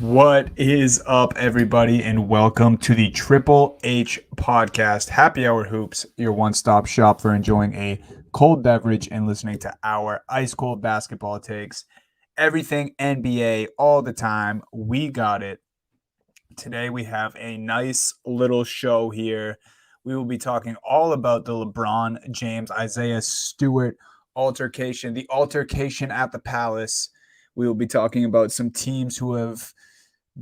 What is up, everybody, and welcome to the Triple H podcast, Happy Hour Hoops, your one stop shop for enjoying a cold beverage and listening to our ice cold basketball takes. Everything NBA all the time. We got it. Today, we have a nice little show here. We will be talking all about the LeBron James, Isaiah Stewart altercation, the altercation at the Palace. We will be talking about some teams who have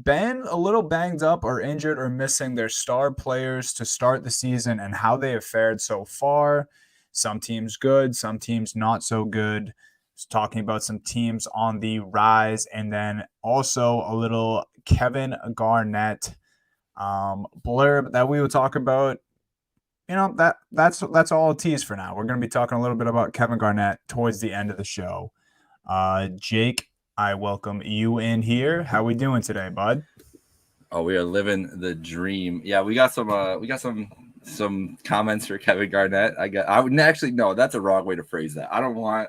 been a little banged up or injured or missing their star players to start the season and how they have fared so far. Some teams good, some teams not so good. Just talking about some teams on the rise, and then also a little Kevin Garnett blurb that we will talk about. That's all a tease for now. We're going to be talking a little bit about Kevin Garnett towards the end of the show. Jake, I welcome you in here. How we doing today, bud? Oh, we are living the dream. Yeah, we got some comments for Kevin Garnett. I would actually no, that's a wrong way to phrase that. I don't want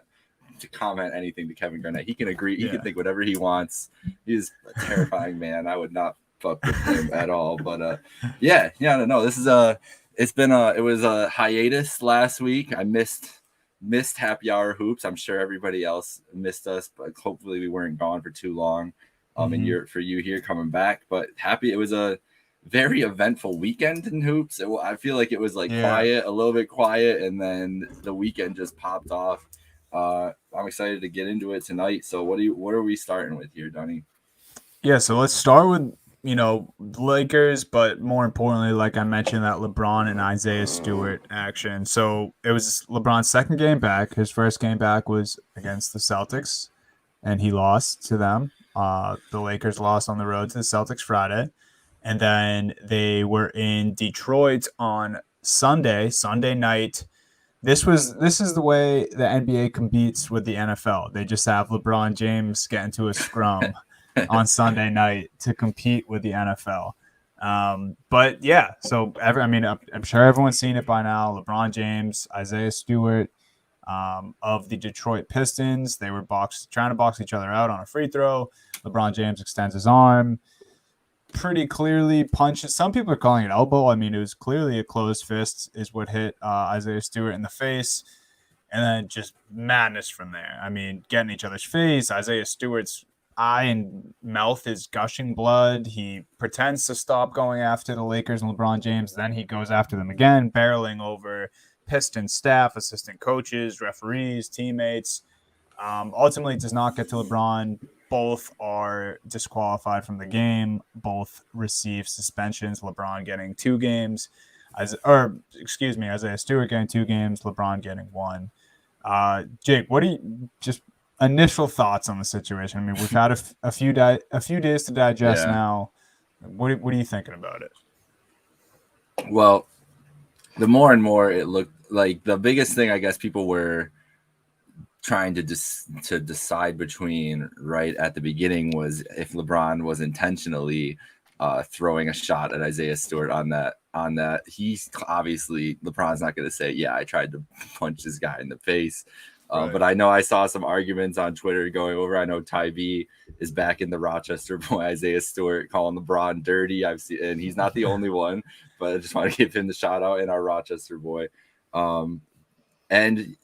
to comment anything to Kevin Garnett. He can agree. He can think whatever he wants. He's a terrifying man. I would not fuck with him at all. But no. This is it was a hiatus last week. I missed Happy Hour Hoops. I'm sure everybody else missed us, but hopefully we weren't gone for too long. And for you here coming back, but happy it was a very eventful weekend in hoops. I feel like it was quiet, a little bit quiet, and then the weekend just popped off. I'm excited to get into it tonight. So what are we starting with here, Donnie? Yeah, so let's start with Lakers, but more importantly, like I mentioned, that LeBron and Isaiah Stewart action. So it was LeBron's second game back. His first game back was against the Celtics, and he lost to them. The Lakers lost on the road to the Celtics Friday, and then they were in Detroit on Sunday night. This is the way the NBA competes with the NFL. They just have LeBron James get into a scrum on Sunday night to compete with the NFL. But yeah, so I'm sure everyone's seen it by now. LeBron James, Isaiah Stewart, of the Detroit Pistons. They were trying to box each other out on a free throw. LeBron James extends his arm, pretty clearly punches. Some people are calling it elbow. I mean, it was clearly a closed fist is what hit Isaiah Stewart in the face. And then just madness from there. I mean, getting each other's face. Isaiah Stewart's eye and mouth is gushing blood. He pretends to stop going after the Lakers and LeBron James. Then he goes after them again, barreling over Pistons staff, assistant coaches, referees, teammates. Ultimately, does not get to LeBron. Both are disqualified from the game. Both receive suspensions. LeBron getting 2 games, Isaiah Stewart getting 2 games. LeBron getting 1. Jake, what do you just initial thoughts on the situation? I mean, we've had a few days to digest now. What are you thinking about it? Well, the more and more it looked like the biggest thing I guess people were trying to decide between right at the beginning was if LeBron was intentionally throwing a shot at Isaiah Stewart on that. He's obviously LeBron's not going to say, yeah, I tried to punch this guy in the face. Right. But I know I saw some arguments on Twitter going over. I know Ty B is back in the Rochester boy, Isaiah Stewart, calling LeBron dirty. I've seen, and he's not the only one, but I just want to give him the shout out in our Rochester boy. And it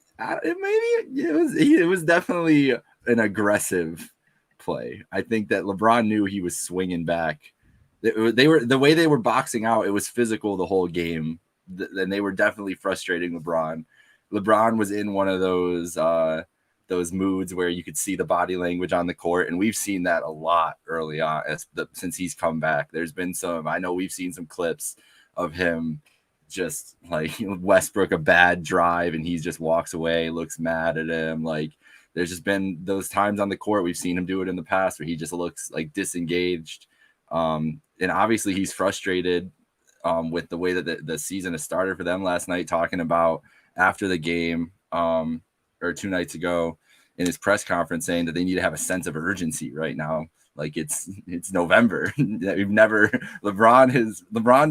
was definitely an aggressive play. I think that LeBron knew he was swinging back. They were the way they were boxing out. It was physical the whole game, and they were definitely frustrating LeBron. LeBron was in one of those moods where you could see the body language on the court, and we've seen that a lot early on since he's come back. There's been I know we've seen some clips of him just like Westbrook, a bad drive, and he just walks away, looks mad at him. Like there's just been those times on the court. We've seen him do it in the past where he just looks like disengaged. And obviously he's frustrated with the way that the season has started for them last night, talking about after the game or 2 nights ago in his press conference saying that they need to have a sense of urgency right now. Like it's November. LeBron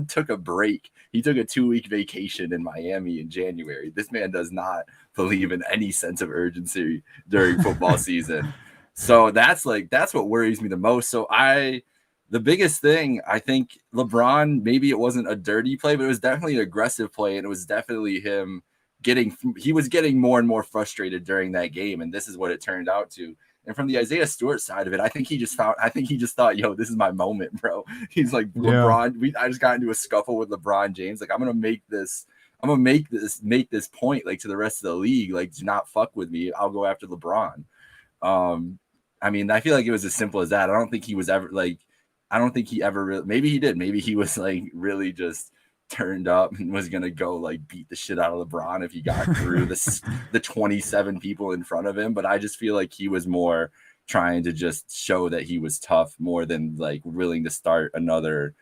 took a break. He took a 2-week vacation in Miami in January. This man does not believe in any sense of urgency during football season. So that's what worries me the most. The biggest thing, I think LeBron, maybe it wasn't a dirty play, but it was definitely an aggressive play, and it was definitely him he was getting more and more frustrated during that game, and this is what it turned out to. And from the Isaiah Stewart side of it, I think he just thought, yo, this is my moment, bro. He's like, Yeah. I just got into a scuffle with LeBron James. Like, I'm gonna make this point, like, to the rest of the league. Like, do not fuck with me. I'll go after LeBron. I mean, I feel like it was as simple as that. I don't think he ever really, maybe he did. Maybe he was like really just turned up and was gonna go like beat the shit out of LeBron if he got through the 27 people in front of him. But I just feel like he was more trying to just show that he was tough more than like willing to start another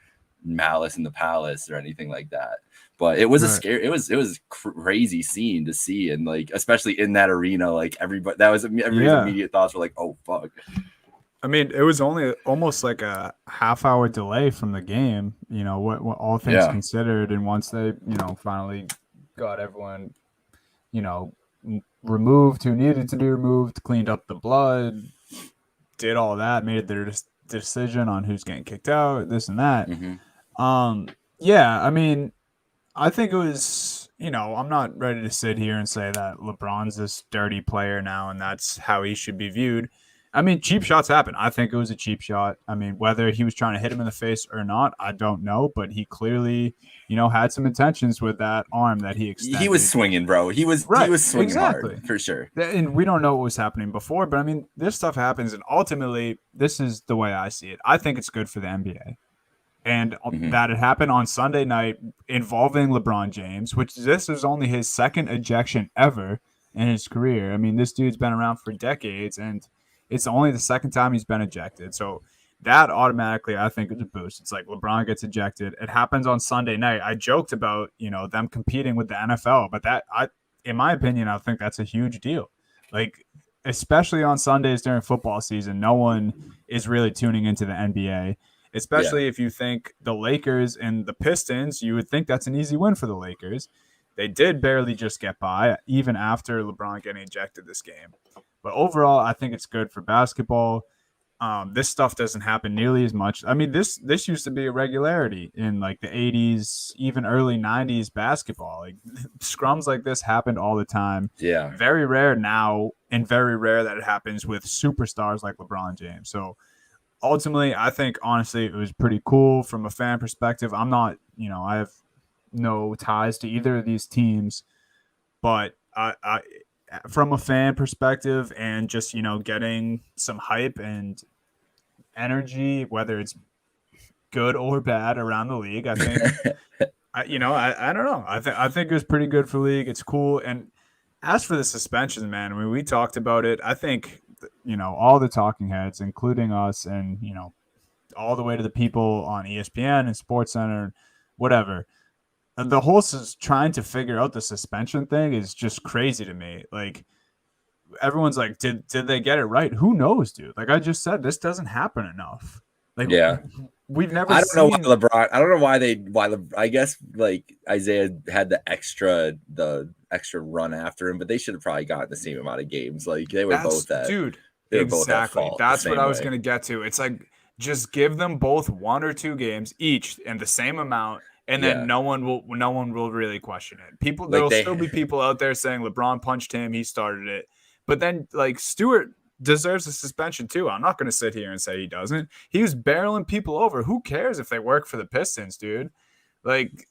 Malice in the Palace or anything like that. But it was a scary, it was crazy scene to see, and like especially in that arena, like everybody's immediate thoughts were like, oh fuck. I mean, it was only almost like a half-hour delay from the game, what all things considered. And once they, finally got everyone, removed who needed to be removed, cleaned up the blood, did all that, made their decision on who's getting kicked out, this and that. Yeah, I mean, I think it was, I'm not ready to sit here and say that LeBron's this dirty player now and that's how he should be viewed. I mean, cheap shots happen. I think it was a cheap shot. I mean, whether he was trying to hit him in the face or not, I don't know. But he clearly, had some intentions with that arm that he extended. He was swinging, bro. He was swinging hard, for sure. And we don't know what was happening before. But, I mean, this stuff happens. And ultimately, this is the way I see it. I think it's good for the NBA. And that it happened on Sunday night involving LeBron James, which this was only his second ejection ever in his career. I mean, this dude's been around for decades, and it's only the second time he's been ejected. So that automatically, I think, is a boost. It's like LeBron gets ejected. It happens on Sunday night. I joked about, them competing with the NFL, but in my opinion, I think that's a huge deal. Like, especially on Sundays during football season, no one is really tuning into the NBA. Especially if you think the Lakers and the Pistons, you would think that's an easy win for the Lakers. They did barely just get by, even after LeBron getting ejected this game. But overall, I think it's good for basketball. This stuff doesn't happen nearly as much. I mean, this used to be a regularity in like the 80s, even early 90s basketball. Like scrums like this happened all the time. Yeah. Very rare now, and very rare that it happens with superstars like LeBron James. So ultimately, I think, honestly, it was pretty cool from a fan perspective. I'm not, I have no ties to either of these teams, but I from a fan perspective and just, getting some hype and energy, whether it's good or bad around the league, I think, I don't know. I think it was pretty good for the league. It's cool. And as for the suspensions, man, I mean, we talked about it. I think, all the talking heads, including us and, all the way to the people on ESPN and SportsCenter, whatever. The whole trying to figure out the suspension thing is just crazy to me. Like, everyone's like, did they get it right? Who knows, dude? Like I just said, this doesn't happen enough. Like, we've never. I don't know why LeBron. I don't know why I guess like Isaiah had the extra run after him, but they should have probably gotten the same amount of games. Like they were both at, dude. They exactly. were both That's what I was gonna get to. It's like just give them both 1 or 2 games each and the same amount. And then no one will really question it. There'll still be people out there saying LeBron punched him, he started it. But then like Stewart deserves a suspension too. I'm not going to sit here and say he doesn't. He was barreling people over. Who cares if they work for the Pistons, dude? Like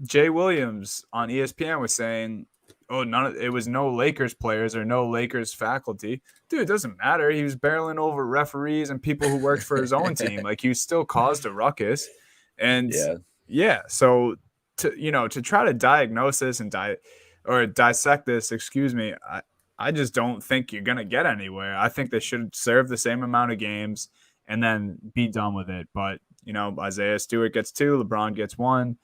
Jay Williams on ESPN was saying, "Oh, it was no Lakers players or no Lakers faculty." Dude, it doesn't matter. He was barreling over referees and people who worked for his own team. Like he still caused a ruckus. And yeah, so to try to diagnose this and dissect this, I just don't think you're gonna get anywhere. I think they should serve the same amount of games and then be done with it. But Isaiah Stewart gets 2, LeBron gets 1.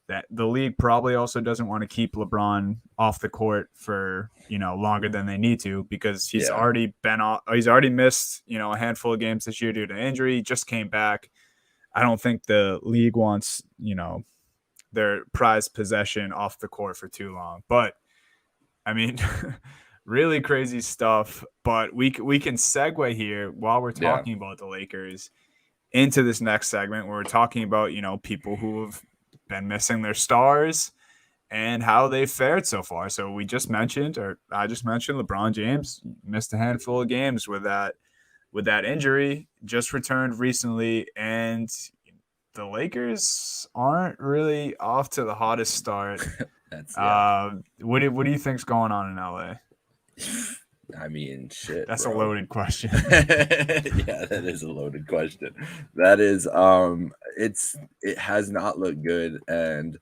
That the league probably also doesn't want to keep LeBron off the court for longer than they need to because he's already been off. He's already missed a handful of games this year due to injury. He just came back. I don't think the league wants, their prized possession off the court for too long. But, I mean, really crazy stuff. But we can segue here while we're Yeah. talking about the Lakers into this next segment where we're talking about, people who have been missing their stars and how they fared so far. So we just mentioned, or I just mentioned, LeBron James missed a handful of games with that injury, just returned recently, and the Lakers aren't really off to the hottest start. That's What do you think's going on in LA? I mean, shit. That's bro. a loaded question. Yeah, that is a loaded question. That is it has not looked good, and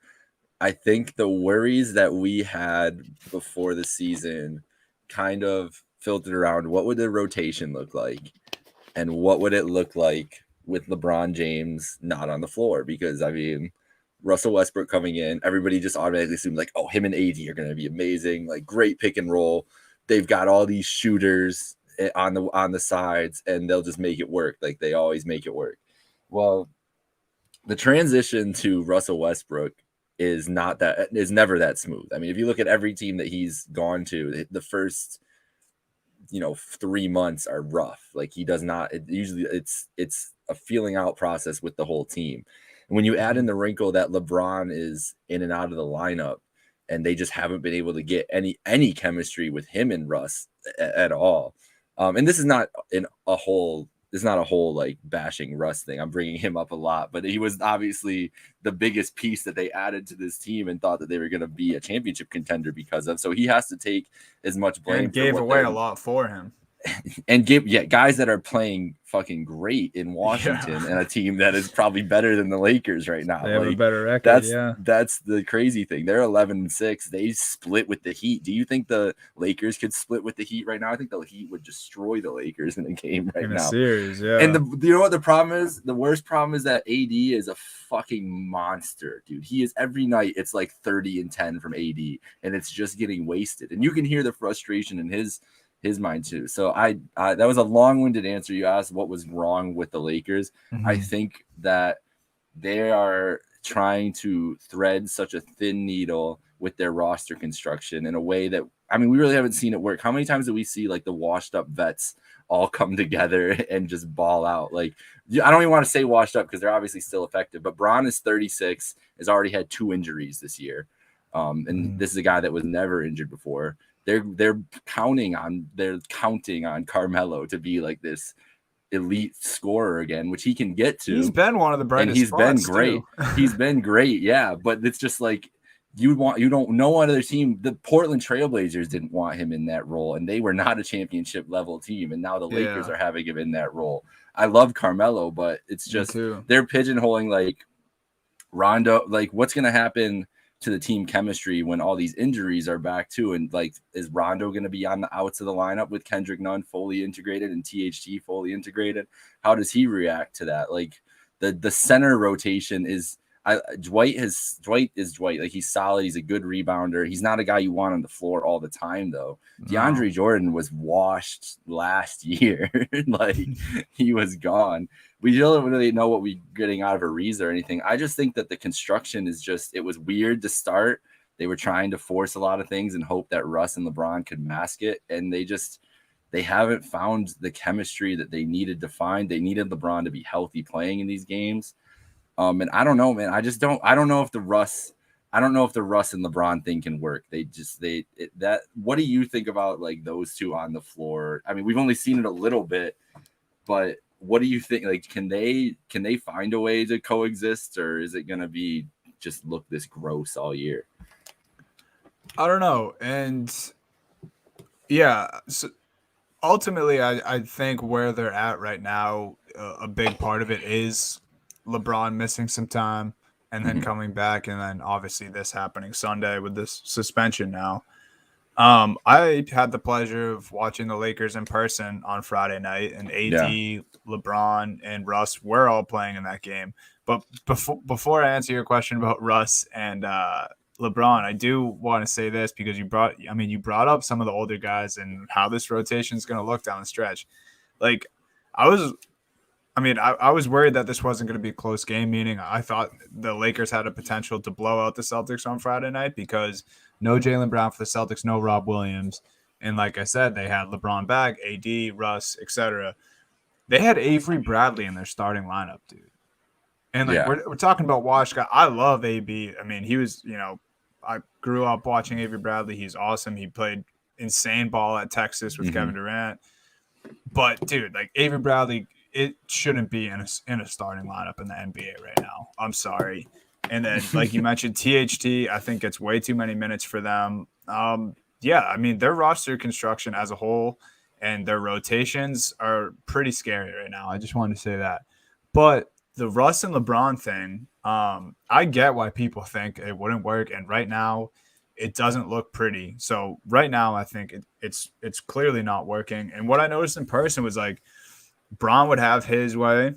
I think the worries that we had before the season kind of filtered around what would the rotation look like and what would it look like with LeBron James not on the floor, because I mean Russell Westbrook coming in, everybody just automatically assumed like, oh, him and AD are going to be amazing, like great pick and roll. They've got all these shooters on the sides, and they'll just make it work. Like they always make it work. Well, the transition to Russell Westbrook is never that smooth. I mean, if you look at every team that he's gone to, the first 3 months are rough. Like he does not. Usually, it's a feeling out process with the whole team. And when you add in the wrinkle that LeBron is in and out of the lineup, and they just haven't been able to get any chemistry with him and Russ at all. And this is not a whole like bashing Russ thing. I'm bringing him up a lot, but he was obviously the biggest piece that they added to this team and thought that they were going to be a championship contender because of. So he has to take as much blame. And gave away a lot for him. And guys that are playing fucking great in Washington and a team that is probably better than the Lakers right now. They have a better record. That's the crazy thing. They're 11-6. They split with the Heat. Do you think the Lakers could split with the Heat right now? I think the Heat would destroy the Lakers in a game right now. In a series, yeah. And you know what the problem is? The worst problem is that AD is a fucking monster, dude. He is every night. It's like 30-10 from AD, and it's just getting wasted. And you can hear the frustration in his mind too. So I that was a long-winded answer. You asked what was wrong with the Lakers. Mm-hmm. I think that they are trying to thread such a thin needle with their roster construction in a way that, I mean, we really haven't seen it work. How many times do we see like the washed up vets all come together and just ball out? Like, I don't even want to say washed up because they're obviously still effective, but Bron is 36, has already had 2 injuries this year. And this is a guy that was never injured before. They're counting on Carmelo to be like this elite scorer again, which he can get to. He's been one of the brightest. And he's been great. Too. He's been great, yeah. But it's just like no other team. The Portland Trailblazers didn't want him in that role, and they were not a championship level team. And now the Lakers are having him in that role. I love Carmelo, but it's just they're pigeonholing like Rondo. Like, what's gonna happen to the team chemistry when all these injuries are back too? And like, is Rondo going to be on the outs of the lineup with Kendrick Nunn fully integrated and THT fully integrated? How does he react to that? Like the center rotation is Dwight is Dwight. Like he's solid. He's a good rebounder. He's not a guy you want on the floor all the time though. No. DeAndre Jordan was washed last year. Like he was gone. We don't really know what we're getting out of Ariza or anything. I just think that the construction is it was weird to start. They were trying to force a lot of things and hope that Russ and LeBron could mask it. And they haven't found the chemistry that they needed to find. They needed LeBron to be healthy playing in these games. And I don't know, man. I don't know if the Russ and LeBron thing can work. What do you think about like those two on the floor? I mean, we've only seen it a little bit, but what do you think? Like, can they find a way to coexist, or is it going to be just look this gross all year? I don't know. And yeah, so ultimately, I think where they're at right now, a big part of it is LeBron missing some time and then coming back, and then obviously this happening Sunday with this suspension now. I had the pleasure of watching the Lakers in person on Friday night, and AD, LeBron, and Russ were all playing in that game. But before I answer your question about Russ and LeBron, I do want to say this because you brought up some of the older guys and how this rotation is going to look down the stretch. Like I was worried that this wasn't going to be a close game, meaning I thought the Lakers had a potential to blow out the Celtics on Friday night because no Jaylen Brown for the Celtics, no Rob Williams. And like I said, they had LeBron back, AD, Russ, etc. They had Avery Bradley in their starting lineup, dude. And like Yeah. we're talking about Wash guy. I love AB. I mean, he was, I grew up watching Avery Bradley. He's awesome. He played insane ball at Texas with Hmm. Kevin Durant. But dude, like Avery Bradley, it shouldn't be in a starting lineup in the NBA right now. I'm sorry. And then, like you mentioned, THT, I think it's way too many minutes for them. Yeah, I mean their roster construction as a whole and their rotations are pretty scary right now. I just wanted to say that. But the Russ and LeBron thing, I get why people think it wouldn't work, and right now it doesn't look pretty. So right now, I think it's clearly not working. And what I noticed in person was like Braun would have his way,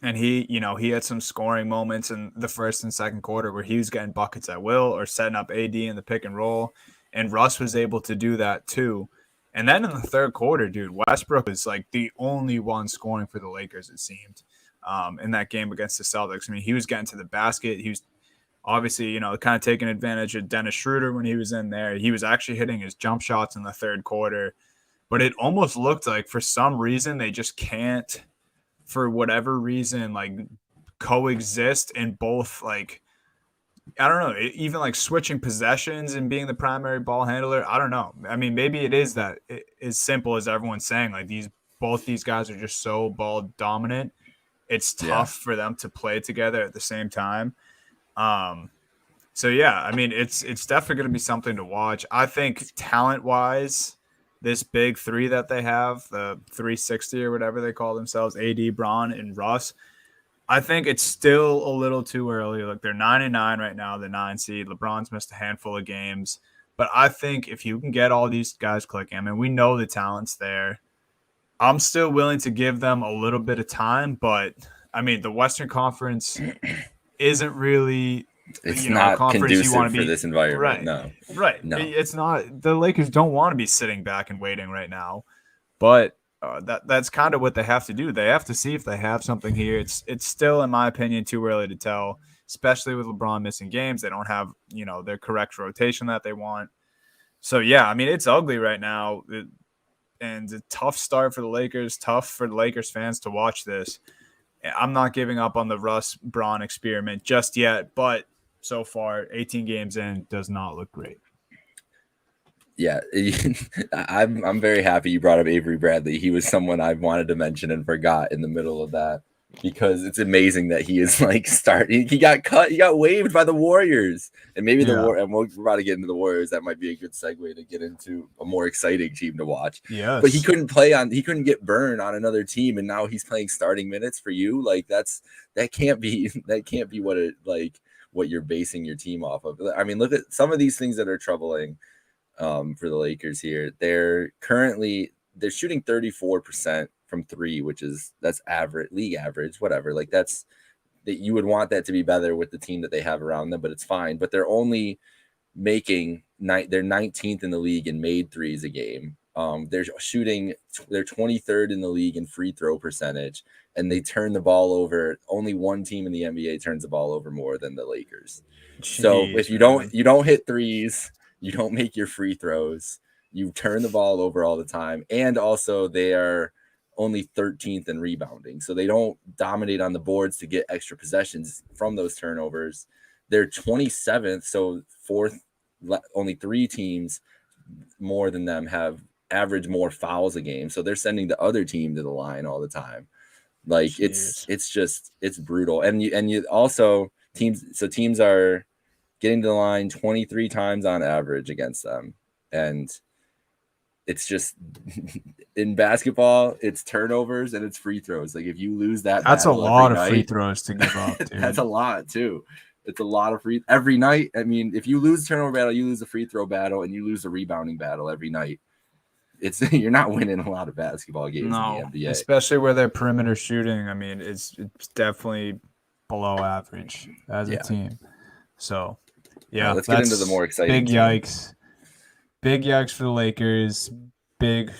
and he had some scoring moments in the first and second quarter where he was getting buckets at will or setting up AD in the pick and roll, and Russ was able to do that too. And then in the third quarter, dude, Westbrook was like the only one scoring for the Lakers, it seemed, in that game against the Celtics. I mean, he was getting to the basket. He was obviously, kind of taking advantage of Dennis Schroeder when he was in there. He was actually hitting his jump shots in the third quarter, but it almost looked like for some reason they just can't, for whatever reason, like coexist in both, like, I don't know, even like switching possessions and being the primary ball handler. I don't know. I mean, maybe it is that as simple as everyone's saying, like both these guys are just so ball dominant. It's Yeah. tough for them to play together at the same time. Um, so yeah, I mean it's definitely going to be something to watch. I think talent wise, this big three that they have, the 360 or whatever they call themselves, AD, Braun, and Russ. I think it's still a little too early. Like they're 9-9 right now, the 9 seed. LeBron's missed a handful of games, but I think if you can get all these guys clicking, I mean, we know the talent's there. I'm still willing to give them a little bit of time, but I mean, the Western Conference isn't really, It's a not conference you want conducive to for be. this environment. Right. No. Right. No. It's not, the Lakers don't want to be sitting back and waiting right now, but that's kind of what they have to do. They have to see if they have something here. It's still, in my opinion, too early to tell, especially with LeBron missing games. They don't have, their correct rotation that they want. So yeah, I mean, it's ugly right now. And a tough start for the Lakers, tough for the Lakers fans to watch this. I'm not giving up on the Russ Braun experiment just yet, but so far, 18 games in, does not look great. Yeah, I'm very happy you brought up Avery Bradley. He was someone I wanted to mention and forgot in the middle of that because it's amazing that he is like starting. He got cut. He got waived by the Warriors, and maybe and we're about to get into the Warriors. That might be a good segue to get into a more exciting team to watch. Yes. But he couldn't get burned on another team, and now he's playing starting minutes for you. Like that can't be what you're basing your team off of. I mean, look at some of these things that are troubling. For the Lakers here, they're shooting 34% from three, that's average, league average, whatever. Like that you would want that to be better with the team that they have around them, but it's fine. But they're only they're 19th in the league in made threes a game. They're 23rd in the league in free throw percentage, and they turn the ball over. Only one team in the NBA turns the ball over more than the Lakers. Jeez, so if you don't hit threes, you don't make your free throws, you turn the ball over all the time. And also they are only 13th in rebounding. So they don't dominate on the boards to get extra possessions from those turnovers. They're 27th. So only three teams more than them have averaged more fouls a game. So they're sending the other team to the line all the time. Like Jeez. it's brutal. And you also teams are getting to the line 23 times on average against them. And it's just in basketball, it's turnovers and it's free throws. Like if you lose that's a lot of free throws to give up, dude. That's a lot too. It's a lot of free every night. I mean, if you lose a turnover battle, you lose a free throw battle, and you lose a rebounding battle every night. You're not winning a lot of basketball games in the NBA. Especially where they're perimeter shooting. I mean, it's definitely below average as a team. So yeah, let's get into the more exciting big yikes. Big yikes for the Lakers. Big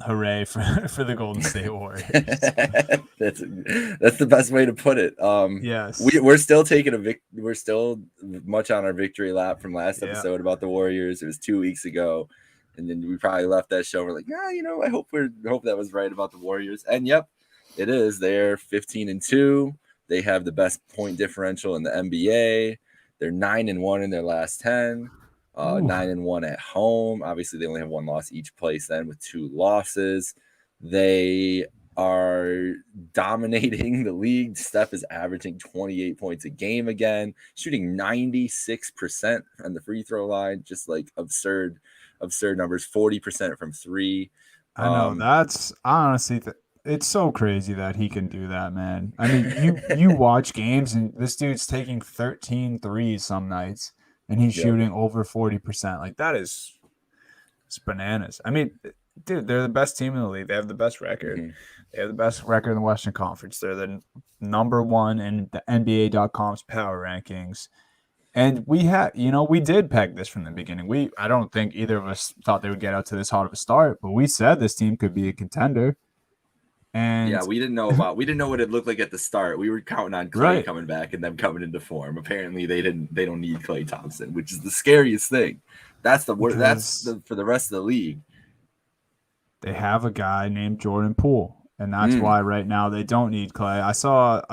hooray for for the Golden State Warriors. That's the best way to put it. Yes. We're still taking we're still much on our victory lap from last Yeah. episode about the Warriors. It was 2 weeks ago, and then we probably left that show. We're like, I hope that was right about the Warriors. And yep, it is. They're 15-2. They have the best point differential in the NBA. They're 9-1 in their last 10. 9-1 at home. Obviously, they only have one loss each place then with 2 losses. They are dominating the league. Steph is averaging 28 points a game again, shooting 96% on the free throw line, just like absurd numbers, 40% from 3. I know that's honestly it's so crazy that he can do that, man. I mean, you watch games and this dude's taking 13 threes some nights and he's shooting over 40%. Like that is it's bananas. I mean, dude, they're the best team in the league. They have the best record. Mm-hmm. They have the best record in the Western Conference. They're the number 1 in the NBA.com's power rankings. And we did peg this from the beginning. I don't think either of us thought they would get out to this hot of a start, but we said this team could be a contender. And yeah, we didn't know what it looked like at the start. We were counting on Klay coming back and them coming into form. Apparently, they don't need Klay Thompson, which is the scariest thing. That's for the rest of the league. They have a guy named Jordan Poole, and that's why right now they don't need Klay. I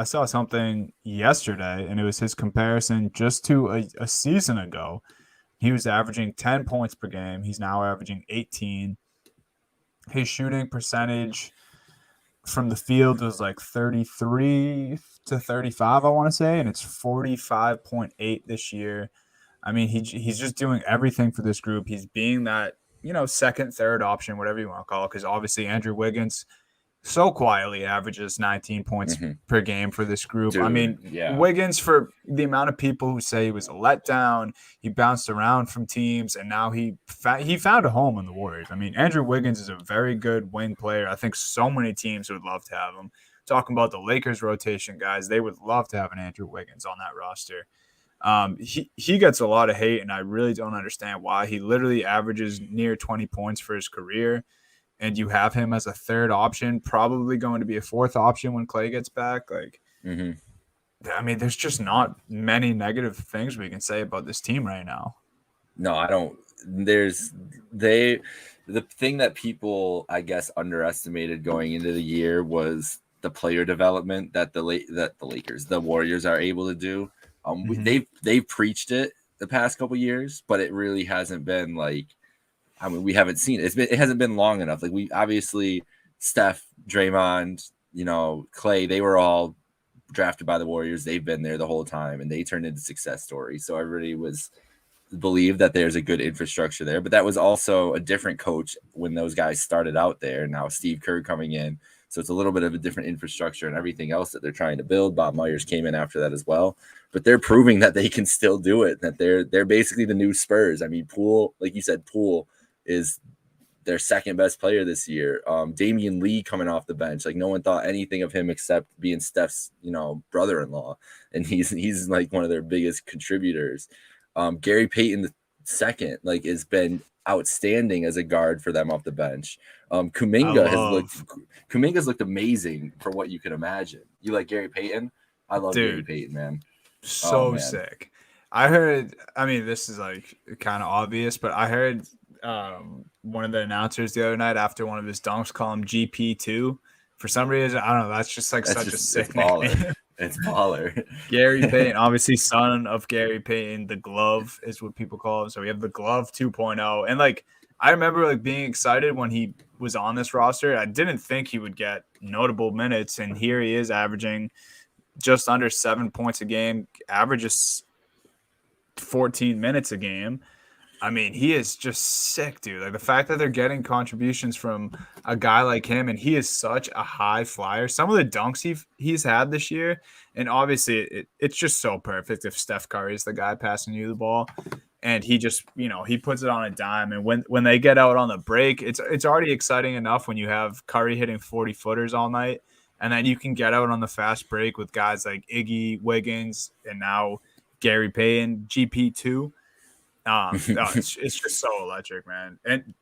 saw something yesterday, and it was his comparison just to a season ago. He was averaging 10 points per game. He's now averaging 18. His shooting percentage from the field was like 33 to 35, I want to say, and it's 45.8 this year. I mean, he's just doing everything for this group. He's being that, second, third option, whatever you want to call it, because obviously Andrew Wiggins so quietly averages 19 points per game for this group. Dude, I mean, Wiggins, for the amount of people who say he was a letdown, he bounced around from teams, and now he found a home in the Warriors. I mean, Andrew Wiggins is a very good wing player. I think so many teams would love to have him. Talking about the Lakers rotation, guys, they would love to have an Andrew Wiggins on that roster. He gets a lot of hate, and I really don't understand why. He literally averages near 20 points for his career. And you have him as a third option, probably going to be a fourth option when Klay gets back. Like, I mean, there's just not many negative things we can say about this team right now. No, I don't. The thing that people, I guess, underestimated going into the year was the player development that the Warriors are able to do. They've preached it the past couple years, but it really hasn't been like. I mean, we haven't seen it. It hasn't been long enough. Like we obviously, Steph, Draymond, Klay, they were all drafted by the Warriors. They've been there the whole time, and they turned into success stories. So everybody believed that there's a good infrastructure there. But that was also a different coach when those guys started out there. Now Steve Kerr coming in, so it's a little bit of a different infrastructure and everything else that they're trying to build. Bob Myers came in after that as well. But they're proving that they can still do it. That they're basically the new Spurs. I mean, Poole, like you said, Poole is their second best player this year. Damian Lee coming off the bench. Like no one thought anything of him except being Steph's, brother-in-law. And he's like one of their biggest contributors. Gary Payton the second, has been outstanding as a guard for them off the bench. Kuminga's looked amazing for what you can imagine. You like Gary Payton? I love Gary Payton, man. So sick. I heard, I mean, this is like kind of obvious, but I heard one of the announcers the other night after one of his dunks call him GP2 for some reason. I don't know. That's just like such a sick name. It's baller. Gary Payton, obviously son of Gary Payton. The Glove is what people call him. So we have the Glove 2.0. And I remember being excited when he was on this roster. I didn't think he would get notable minutes. And here he is averaging just under 7 points a game, averages 14 minutes a game. I mean, he is just sick, dude. Like the fact that they're getting contributions from a guy like him, and he is such a high flyer. Some of the dunks he's had this year, and obviously it's just so perfect if Steph Curry is the guy passing you the ball, and he just he puts it on a dime. And when they get out on the break, it's already exciting enough when you have Curry hitting 40-footers all night, and then you can get out on the fast break with guys like Iggy, Wiggins, and now Gary Payton, GP2. It's just so electric, man. And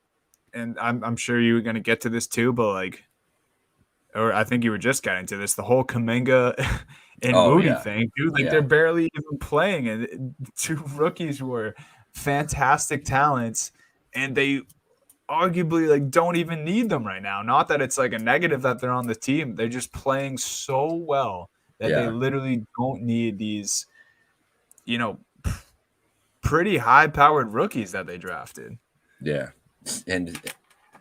and I'm sure you were gonna get to this too, but like, or I think you were just getting to this, the whole Kaminga and Oh Moody yeah, thing, dude. Like they're yeah, barely even playing, and two rookies who are fantastic talents, and they arguably like don't even need them right now. Not that it's like a negative that they're on the team. They're just playing so well that they yeah, literally don't need these, you know, pretty high powered rookies that they drafted. yeah.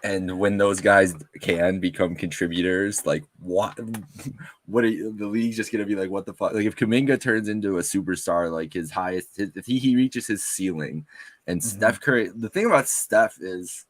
And when those guys can become contributors, like what the league's just gonna be like, what the fuck? Like if Kaminga turns into a superstar, like if he reaches his ceiling, and Mm-hmm. Steph Curry, the thing about Steph is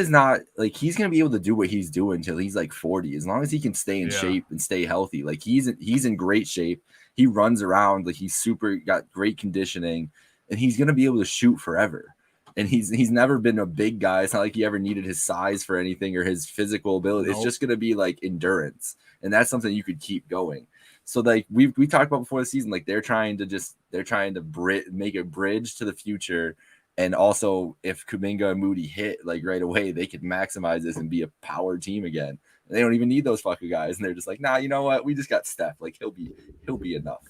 not like he's gonna be able to do what he's doing until he's like 40, as long as he can stay in Yeah. shape and stay healthy. Like he's in great shape. He runs around like he's super got great conditioning, and he's gonna be able to shoot forever. And he's never been a big guy. It's not like he ever needed his size for anything or his physical ability. It's Nope. just gonna be like endurance, and that's something you could keep going. So like we talked about before the season, like they're trying to make a bridge to the future. And also, if Kuminga and Moody hit like right away, they could maximize this and be a power team again. And they don't even need those fucking guys, and they're just like, nah, you know what? We just got Steph. Like he'll be enough.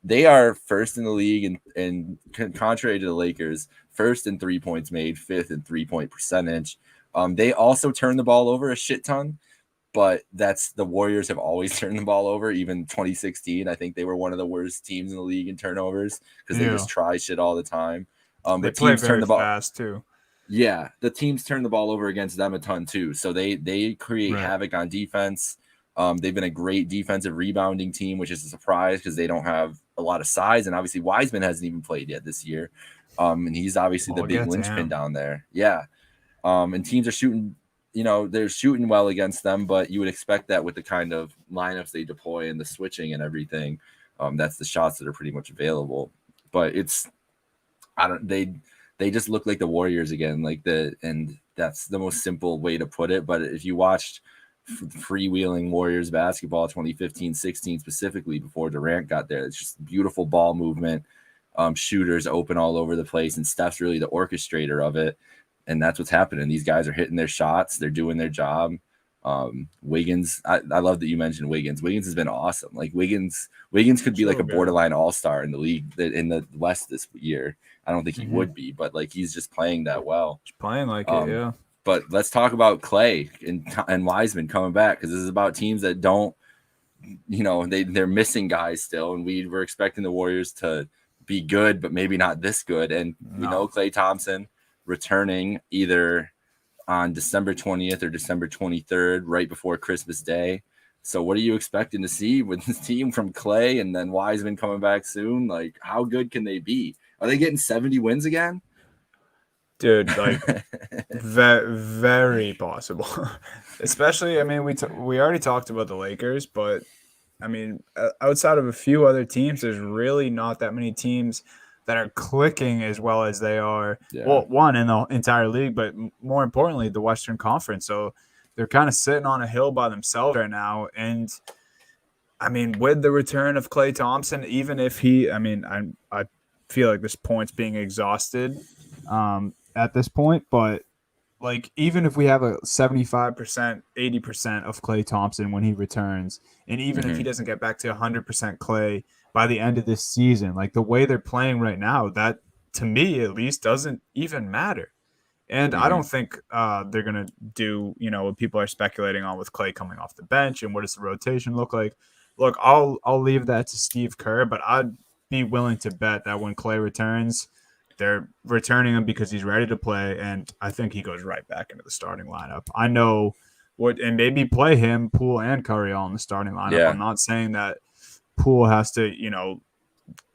They are first in the league, and contrary to the Lakers, first in 3 points made, fifth in 3-point percentage. They also turn the ball over a shit ton, but that's the Warriors have always turned the ball over. Even 2016, I think they were one of the worst teams in the league in turnovers because they Yeah. just try shit all the time. They But play teams turn very the ball. fast too. Yeah, the teams turn the ball over against them a ton too. So they create Right. havoc on defense. They've been a great defensive rebounding team, which is a surprise because they don't have a lot of size, and obviously Wiseman hasn't even played yet this year. And he's obviously the We'll big get to linchpin him. down there. Yeah. And teams are shooting, they're shooting well against them, but you would expect that with the kind of lineups they deploy and the switching and everything. That's the shots that are pretty much available. But I don't they just look like the Warriors again, and that's the most simple way to put it. But if you watched freewheeling Warriors basketball 2015-16 specifically before Durant got there, it's just beautiful ball movement, shooters open all over the place, and Steph's really the orchestrator of it. And that's what's happening. These guys are hitting their shots, they're doing their job. Wiggins, I love that you mentioned Wiggins. Wiggins has been awesome. Like Wiggins could be like So a good. borderline all-star in the league in the West this year. I don't think he Mm-hmm. would be, but like he's just playing that well. Just playing like it. Um, Yeah. but let's talk about Clay and Wiseman coming back, because this is about teams that don't, they're missing guys still, and we were expecting the Warriors to be good, but maybe not this good. And we know No. Klay Thompson returning either on December 20th or December 23rd, right before Christmas Day. So what are you expecting to see with this team from Clay and then Wiseman coming back soon? Like, how good can they be? Are they getting 70 wins again? Dude, like very possible. Especially, I mean, we already talked about the Lakers, but I mean, outside of a few other teams, there's really not that many teams that are clicking as well as they are. Yeah. Well, one in the entire league, but more importantly, the Western Conference. So they're kind of sitting on a hill by themselves right now. And I mean, with the return of Klay Thompson, even if I feel like this point's being exhausted at this point, but like even if we have a 75%, 80% of Klay Thompson when he returns, and even if he Mm-hmm. doesn't get back to 100% Klay by the end of this season, like the way they're playing right now, that to me at least doesn't even matter. And I Mm-hmm. don't think they're going to do, what people are speculating on with Klay coming off the bench and what does the rotation look like. Look, I'll leave that to Steve Kerr, but I'd be willing to bet that when Klay returns, they're returning him because he's ready to play, and I think he goes right back into the starting lineup. I know and maybe play him, Poole, and Curry all in the starting lineup. Yeah. I'm not saying that Poole has to,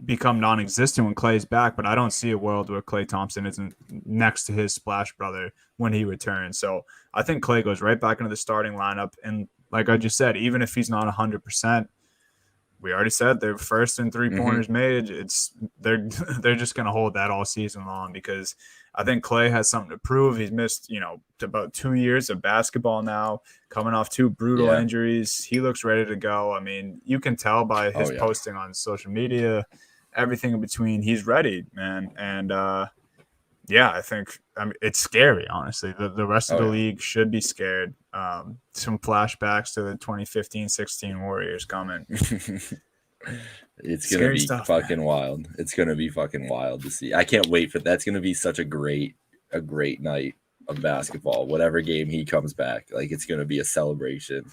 become non-existent when Klay's back, but I don't see a world where Klay Thompson isn't next to his splash brother when he returns. So I think Klay goes right back into the starting lineup, and like I just said, even if he's not 100%, we already said they're first in Mm-hmm. three-pointers made. They're they're just going to hold that all season long because I think Klay has something to prove. He's missed, about 2 years of basketball now, coming off two brutal Yeah. injuries. He looks ready to go. I mean, you can tell by Oh his yeah. posting on social media, everything in between. He's ready, man. And yeah, I think it's scary. Honestly, the rest of Oh the yeah. league should be scared. Some flashbacks to the 2015-16 Warriors coming. It's gonna Scary be stuff, man. fucking wild. It's gonna be fucking wild to see. I can't wait for that's gonna be such a great night of basketball. Whatever game he comes back, like it's gonna be a celebration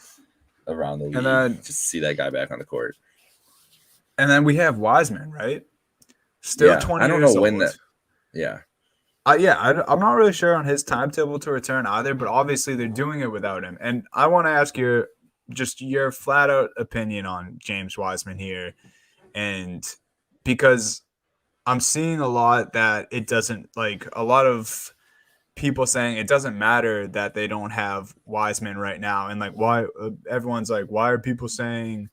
around the And league. then Just to see that guy back on the court. we have Wiseman, right? Still Yeah, 20 I don't know years when that. old. Yeah, Yeah, I'm not really sure on his timetable to return either, but obviously they're doing it without him. And I want to ask your flat out opinion on James Wiseman here, and because I'm seeing a lot that it doesn't like a lot of people saying it doesn't matter that they don't have Wiseman right now, and like why everyone's like, why are people saying,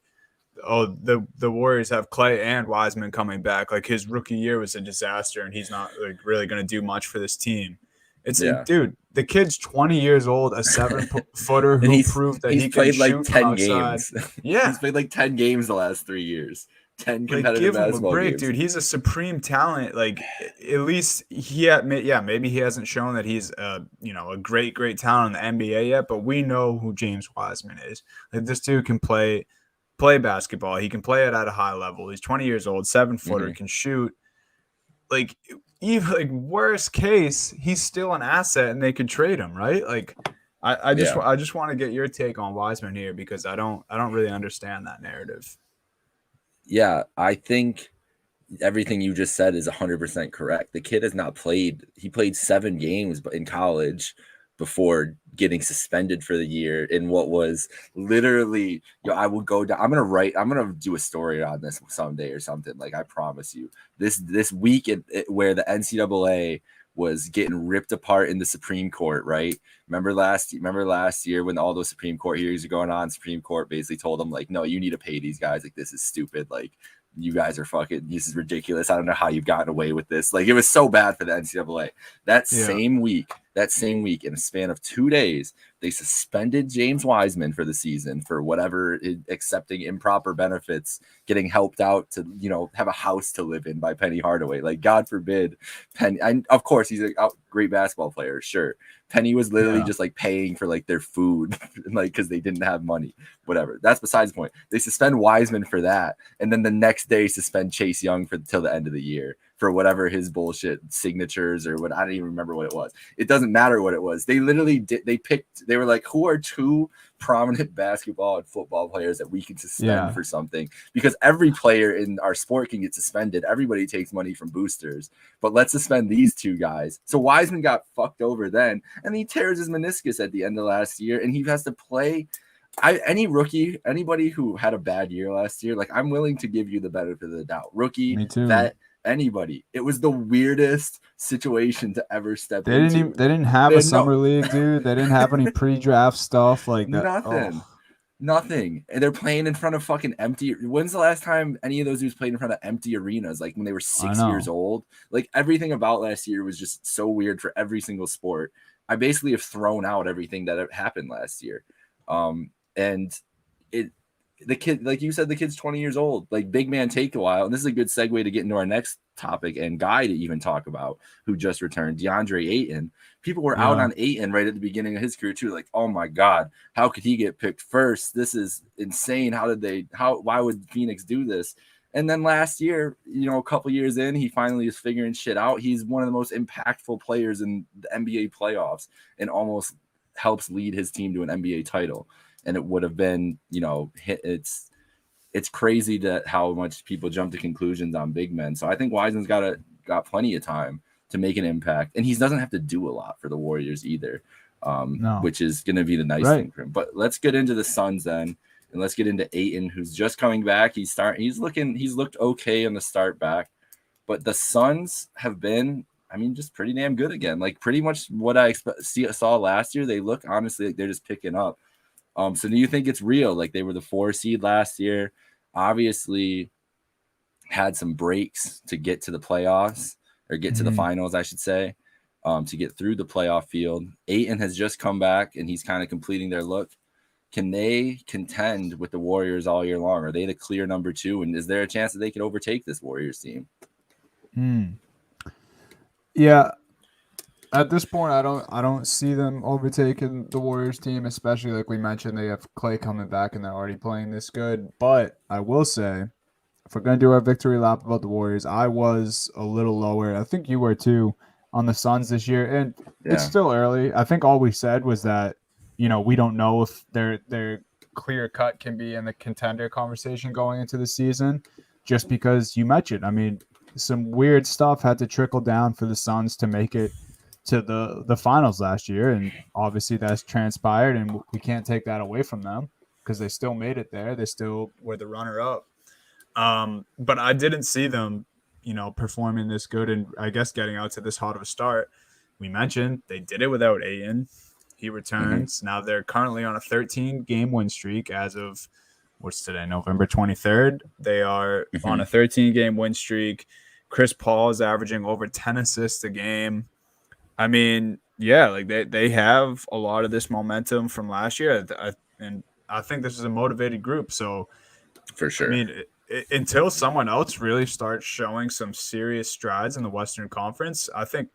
oh, the Warriors have Clay and Wiseman coming back? Like his rookie year was a disaster, and he's not like really going to do much for this team. It's yeah. dude, the kid's 20 years old, a 7-footer And who proved that he's he can played like shoot from 10 outside. games. Yeah, He's played like 10 games the last 3 years. 10 like competitive give him a basketball break, games. dude. He's a supreme talent. Like at least maybe he hasn't shown that he's a great talent in the NBA yet, but we know who James Wiseman is. Like this dude can play basketball. He can play it at a high level. He's 20 years old, 7-footer, can shoot. Like even like worst case, he's still an asset and they could trade him, right? Like I just want to get your take on Wiseman here because I don't really understand that narrative. Yeah, I think everything you just said is 100% correct. The kid has not played. He played 7 games in college before getting suspended for the year in what was literally, I will go down. I'm going to do a story on this someday or something. Like I promise you this week where the NCAA was getting ripped apart in the Supreme Court, right? Remember last year when all those Supreme Court hearings are going on, Supreme Court basically told them like, no, you need to pay these guys. Like, this is stupid. Like, you guys are fucking, this is ridiculous. I don't know how you've gotten away with this. Like, it was so bad for the NCAA. That same week, in a span of 2 days, they suspended James Wiseman for the season for whatever, accepting improper benefits, getting helped out to, have a house to live in by Penny Hardaway. Like, God forbid, Penny, and of course, he's a great basketball player, sure. Penny was literally just like paying for like their food, like because they didn't have money, whatever. That's besides the point. They suspend Wiseman for that, and then the next day suspend Chase Young till the end of the year for whatever his bullshit signatures or what. I don't even remember what it was. It doesn't matter what it was. They literally did. They were like, who are 2 prominent basketball and football players that we can suspend for something? Because every player in our sport can get suspended. Everybody takes money from boosters, but let's suspend these 2 guys. So Wiseman got fucked over then, and he tears his meniscus at the end of last year, and he has to play. Anybody who had a bad year last year, like I'm willing to give you the benefit of the doubt. Rookie, Me too. Anybody. It was the weirdest situation to ever step into. They didn't have a summer league, dude. They didn't have any pre-draft stuff like that. Nothing. And they're playing in front of fucking empty. When's the last time any of those dudes played in front of empty arenas? Like when they were 6 years old. Like everything about last year was just so weird for every single sport. I basically have thrown out everything that happened last year. And the kid, like you said, the kid's 20 years old. Like big man take a while. And this is a good segue to get into our next topic and guy to even talk about who just returned, DeAndre Ayton. People were out on Ayton right at the beginning of his career too. Like, oh my God, how could he get picked first? This is insane. Why would Phoenix do this? And then last year, a couple years in, he finally is figuring shit out. He's one of the most impactful players in the NBA playoffs and almost helps lead his team to an NBA title. And it would have been, it's crazy that how much people jump to conclusions on big men. So I think Wiseman's got plenty of time to make an impact, and he doesn't have to do a lot for the Warriors either, which is going to be the nice thing for him. But let's get into the Suns then, and let's get into Ayton, who's just coming back. He's looked okay in the start back, but the Suns have been, just pretty damn good again. Like pretty much what I saw last year. They look honestly like they're just picking up. So do you think it's real? Like they were the 4 seed last year, obviously had some breaks to get to the playoffs or get to the finals, I should say, to get through the playoff field. Ayton has just come back and he's kind of completing their look. Can they contend with the Warriors all year long? Are they the clear number 2? And is there a chance that they could overtake this Warriors team? Yeah. At this point, I don't see them overtaking the Warriors team, especially like we mentioned, they have Clay coming back and they're already playing this good. But I will say, if we're gonna do our victory lap about the Warriors, I was a little lower. I think you were too on the Suns this year, and it's Yeah, still early. I think all we said was that we don't know if they're clear cut can be in the contender conversation going into the season, just because you mentioned. I mean, some weird stuff had to trickle down for the Suns to make it to the finals last year, and obviously that's transpired, and we can't take that away from them because they still made it there. They still were the runner up. But I didn't see them, performing this good and I guess getting out to this hot of a start. We mentioned they did it without Aiden. He hmm returns. Now they're currently on a 13 game win streak as of what's today, November 23rd. They are on hmm a 13 game win streak. Chris Paul is averaging over 10 assists a game. I mean, yeah, like they have a lot of this momentum from last year. And I think this is a motivated group. So for I sure. mean, until someone else really starts showing some serious strides in the Western Conference, I think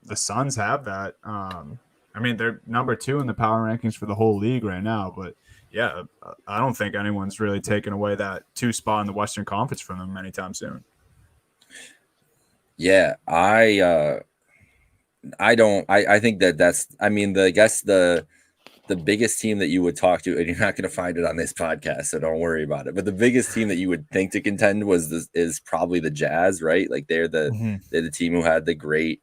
the Suns have that. I mean, they're number 2 in the power rankings for the whole league right now. But yeah, I don't think anyone's really taken away that 2 spot in the Western Conference from them anytime soon. Yeah, I don't. I think that's. I mean, I guess the biggest team that you would talk to, and you're not going to find it on this podcast, so don't worry about it. But the biggest team that you would think to contend is probably the Jazz, right? Like Mm-hmm. they're the team who had the great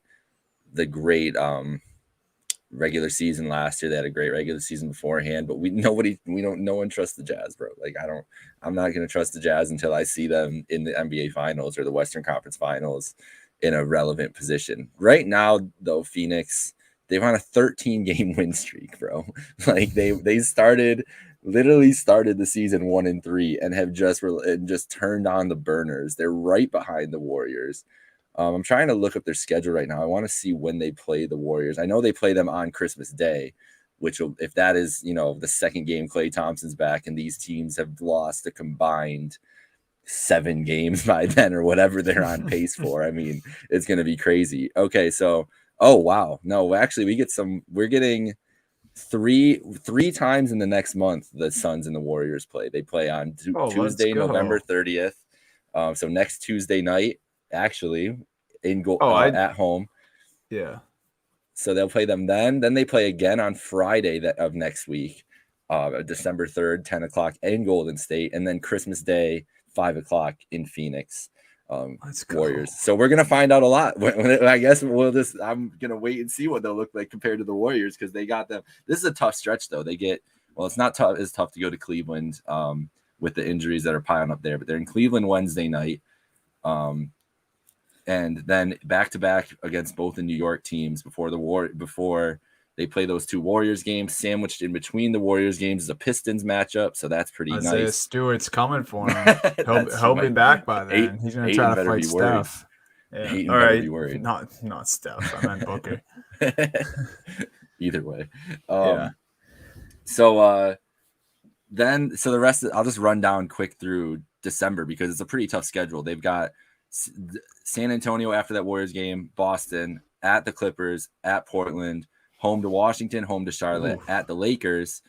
regular season last year. They had a great regular season beforehand, but no one trusts the Jazz, bro. Like I'm not going to trust the Jazz until I see them in the NBA Finals or the Western Conference Finals in a relevant position. Right now, though, Phoenix, they've on a 13 game win streak, bro. Like they literally started the season 1-3 and have just turned on the burners. They're right behind the Warriors. I'm trying to look up their schedule right now. I want to see when they play the Warriors. I know they play them on Christmas Day, which will, if that is, the second game Klay Thompson's back and these teams have lost a combined 7 games by then or whatever they're on pace for. I mean, it's going to be crazy. Okay, so oh wow. No, actually we're getting three times in the next month the Suns and the Warriors play. They play on Oh, let's Tuesday, November go. 30th. So next Tuesday night, actually, Oh, at home. yeah. So they'll play them then. Then they play again on Friday of next week, December 3rd, 10 o'clock in Golden State, and then Christmas Day, 5 o'clock in Phoenix. Let's go. Warriors. So we're gonna find out a lot. I guess I'm gonna wait and see what they'll look like compared to the Warriors because they got them. This is a tough stretch though. It's not tough. It's tough to go to Cleveland with the injuries that are piling up there, but they're in Cleveland Wednesday night. And then back to back against both the New York teams before they play those 2 Warriors games. Sandwiched in between the Warriors games is a Pistons matchup, so that's pretty Isaiah nice. Stewart's coming for him. He'll be back by then. He's gonna try Aiden to better fight be worried. Steph. Yeah. Aiden All better right. be worried. Not Steph. I meant Booker. Either way. Yeah. So the rest I'll just run down quick through December because it's a pretty tough schedule. They've got San Antonio after that Warriors game, Boston, at the Clippers, at Portland, home to Washington, home to Charlotte, Oof. at the Lakers.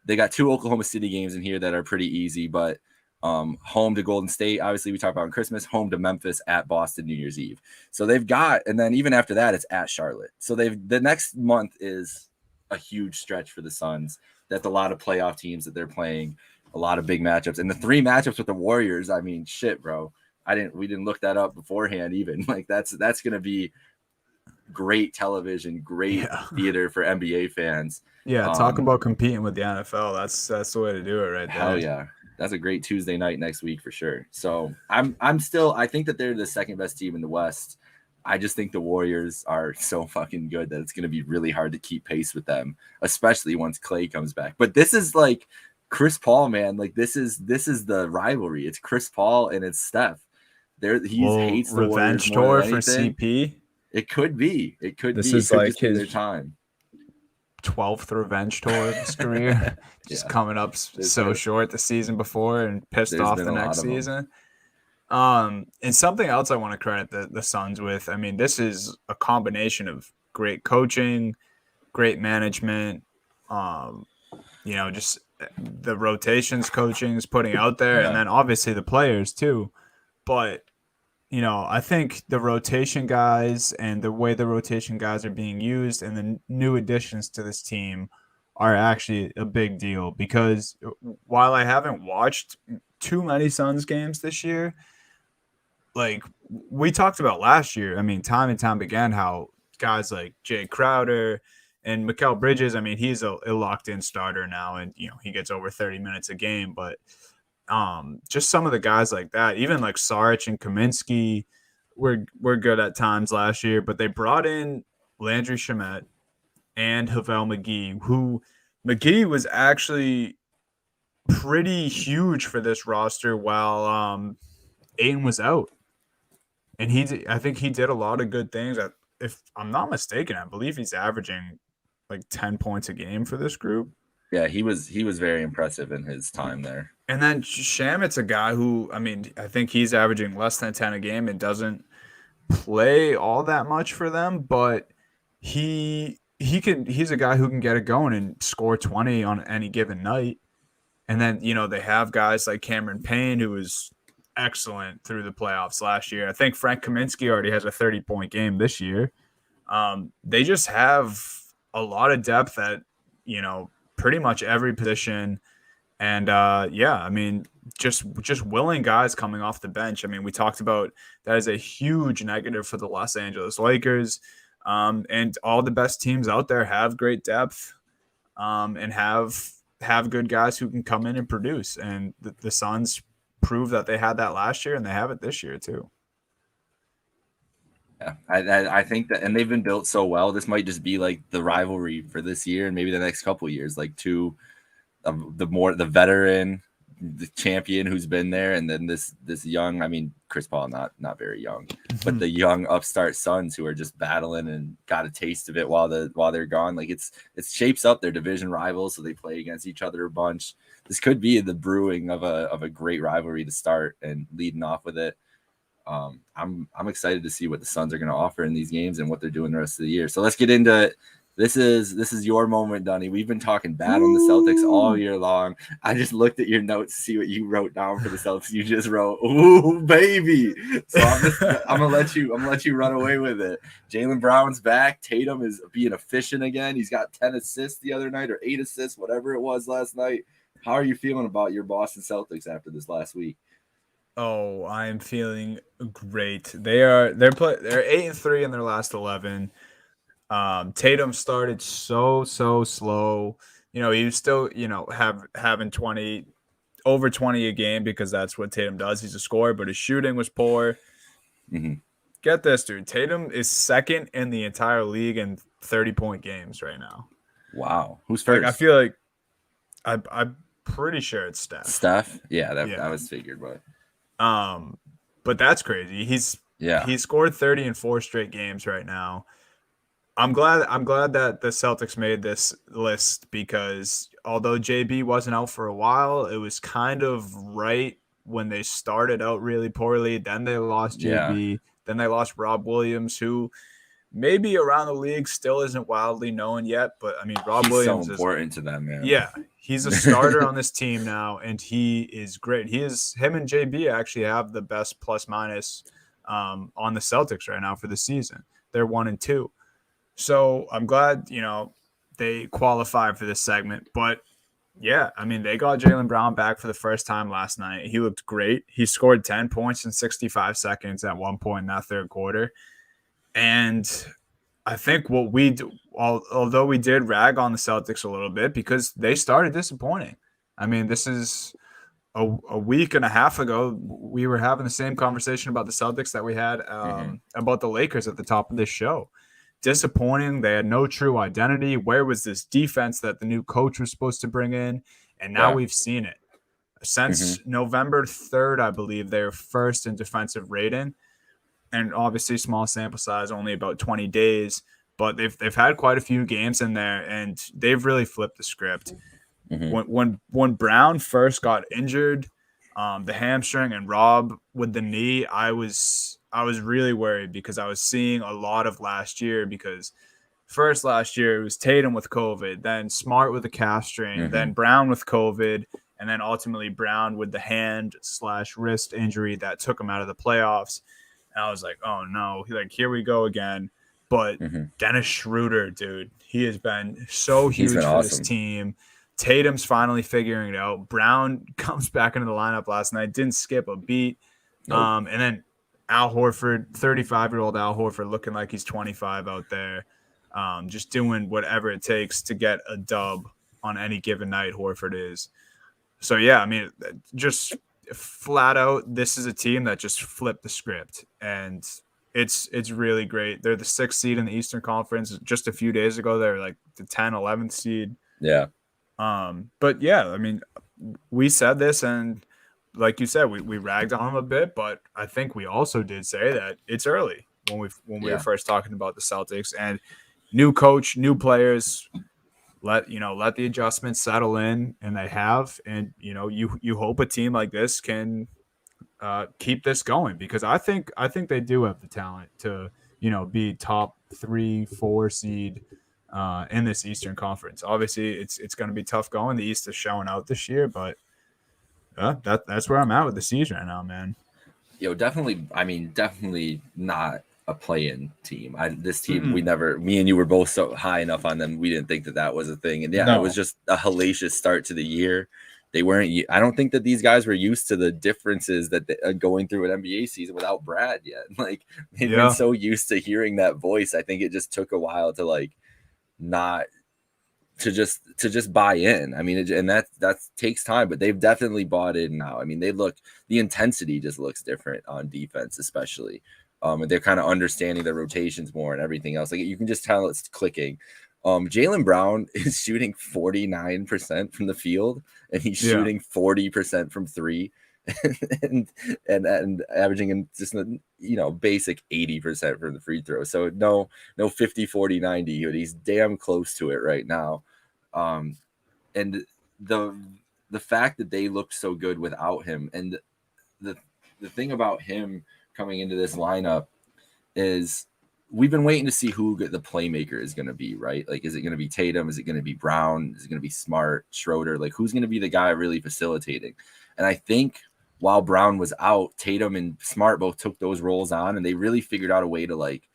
They got 2 Oklahoma City games in here that are pretty easy, but home to Golden State, obviously we talked about on Christmas, home to Memphis, at Boston, New Year's Eve. So they've got, and then even after that, it's at Charlotte. So the next month is a huge stretch for the Suns. That's a lot of playoff teams that they're playing, a lot of big matchups, and the 3 matchups with the Warriors. I mean, shit, bro. We didn't look that up beforehand even. Like that's going to be great television, great theater for NBA fans. Yeah, talk about competing with the NFL. That's the way to do it right there. Hell yeah. That's a great Tuesday night next week for sure. So I think that they're the second best team in the West. I just think the Warriors are so fucking good that it's going to be really hard to keep pace with them, especially once Klay comes back. But this is like Chris Paul, man. Like this is the rivalry. It's Chris Paul and it's Steph. Hates the revenge Warriors more tour than for anything. CP. It could be. This is like their time. 12th revenge tour of his career. Just coming up so short the season before and pissed off the next season. And something else I want to credit the Suns with. I mean, this is a combination of great coaching, great management, um, just the rotations coaching is putting out there, and Yeah. then obviously the players too. But I think the rotation guys and the way the rotation guys are being used and the new additions to this team are actually a big deal because while I haven't watched too many Suns games this year, like we talked about last year, I mean, time and time again, how guys like Jay Crowder and Mikal Bridges, I mean, he's a locked in starter now, and he gets over 30 minutes a game, but just some of the guys like that, even like Saric and Kaminsky were good at times last year, but they brought in Landry Shamet and Havel McGee, who McGee was actually pretty huge for this roster while Ayton was out. And I think he did a lot of good things. If I'm not mistaken, I believe he's averaging like 10 points a game for this group. Yeah, he was very impressive in his time there. And then Shamit's a guy who, I mean, I think he's averaging less than 10 a game and doesn't play all that much for them, but he's a guy who can get it going and score 20 on any given night. And then, they have guys like Cameron Payne, who was excellent through the playoffs last year. I think Frank Kaminsky already has a 30-point game this year. They just have a lot of depth at, pretty much every position. And I mean, just willing guys coming off the bench. I mean, we talked about that is a huge negative for the Los Angeles Lakers. And all the best teams out there have great depth and have good guys who can come in and produce. And the Suns proved that they had that last year, and they have it this year too. Yeah, I think that, and they've been built so well. This might just be like the rivalry for this year and maybe the next couple of years, like two of the veteran, the champion who's been there, and then this young. I mean, Chris Paul not very young, but the young upstart Suns who are just battling and got a taste of it while they're gone. Like it shapes up their division rivals, so they play against each other a bunch. This could be the brewing of a great rivalry to start and leading off with it. I'm excited to see what the Suns are going to offer in these games and what they're doing the rest of the year. So let's get into it. This is your moment, Dunny. We've been talking bad on the Celtics all year long. I just looked at your notes to see what you wrote down for the Celtics. You just wrote, "Ooh, baby." So I'm gonna let you run away with it. Jaylen Brown's back. Tatum is being efficient again. He's got 10 assists the other night, or 8 assists, whatever it was last night. How are you feeling about your Boston Celtics after this last week? Oh, I am feeling great. They're 8-3 in their last 11. Tatum started so slow. He was still having over 20 a game because that's what Tatum does. He's a scorer, but his shooting was poor. Mm-hmm. Get this, dude. Tatum is second in the entire league in 30-point games right now. Wow, who's first? Like, I feel like I'm pretty sure it's Steph. Steph? Yeah, that was figured, but that's crazy. He scored 30 in 4 straight games right now. I'm glad that the Celtics made this list because although JB wasn't out for a while, it was kind of right when they started out really poorly. Then they lost JB. Then they lost Rob Williams, who maybe around the league still isn't wildly known yet. But I mean, Rob Williams so important to them, man. Yeah, he's a starter on this team now, and he is great. Him and JB actually have the best plus minus on the Celtics right now for the season. They're 1-2. So I'm glad, they qualified for this segment. But, yeah, I mean, they got Jaylen Brown back for the first time last night. He looked great. He scored 10 points in 65 seconds at one point in that third quarter. And I think what we do, although we did rag on the Celtics a little bit because they started disappointing. I mean, this is a week and a half ago, we were having the same conversation about the Celtics that we had about the Lakers at the top of this show. Disappointing. They had no true identity. Where was this defense that the new coach was supposed to bring in? And now we've seen it. Since November 3rd, I believe, they're first in defensive rating. And obviously small sample size, only about 20 days. But they've had quite a few games in there, and they've really flipped the script. When Brown first got injured, The hamstring and Rob with the knee, I was really worried because I was seeing a lot of last year because first last year it was Tatum with COVID, then Smart with the calf strain, Hmm. then Brown with COVID, and then ultimately Brown with the hand slash wrist injury that took him out of the playoffs. And I was like, oh no, like here we go again. But Hmm. Dennis Schroeder, dude, he has been so He's been huge for this awesome. team. Tatum's finally figuring it out. Brown comes back into the lineup last night, didn't skip a beat. Nope. And then Al Horford, 35-year-old Al Horford, looking like he's 25 out there, just doing whatever it takes to get a dub on any given night. Horford is. So yeah, I mean, just flat out, this is a team that just flipped the script, and it's really great. They're the sixth seed in the Eastern Conference. Just a few days ago, they're like the 10, 11th seed. Yeah. But yeah, I mean, we said this, and like you said, we ragged on them a bit, but I think we also did say that it's early when we were Yeah. first talking about the Celtics and new coach, new players. Let the adjustments settle in, and they have, and you hope a team like this can keep this going because I think they do have the talent to be top 3, 4 seed in this Eastern Conference. Obviously, it's going to be tough going. The East is showing out this year, but that's where I'm at with the season right now, man. Definitely. I mean, definitely not a play-in team. This team, we Mm-mm. never. Me and you were both so high enough on them. We didn't think that that was a thing. And yeah, it was No, just a hellacious start to the year. They weren't. I don't think that these guys were used to the differences that going through an NBA season without Brad yet. Like they've been yeah, so used to hearing that voice. I think it just took a while to like not to just buy in. I mean, and that takes time, but they've definitely bought in now. I mean, the intensity just looks different on defense, especially. And they're kind of understanding the rotations more and everything else. Like you can just tell it's clicking. Jaylen Brown is shooting 49% from the field, and he's yeah, shooting 40% from three, and and averaging in just basic 80% from the free throw. So no 50, 40, 90, but he's damn close to it right now. Um, and the the fact that they looked so good without him, and the the thing about him coming into this lineup is we've been waiting to see who the playmaker is going to be, right? Like, is it going to be Tatum? Is it going to be Brown? Is it going to be Smart, Schroeder? Like, who's going to be the guy really facilitating? And I think while Brown was out, Tatum and Smart both took those roles on, and they really figured out a way to like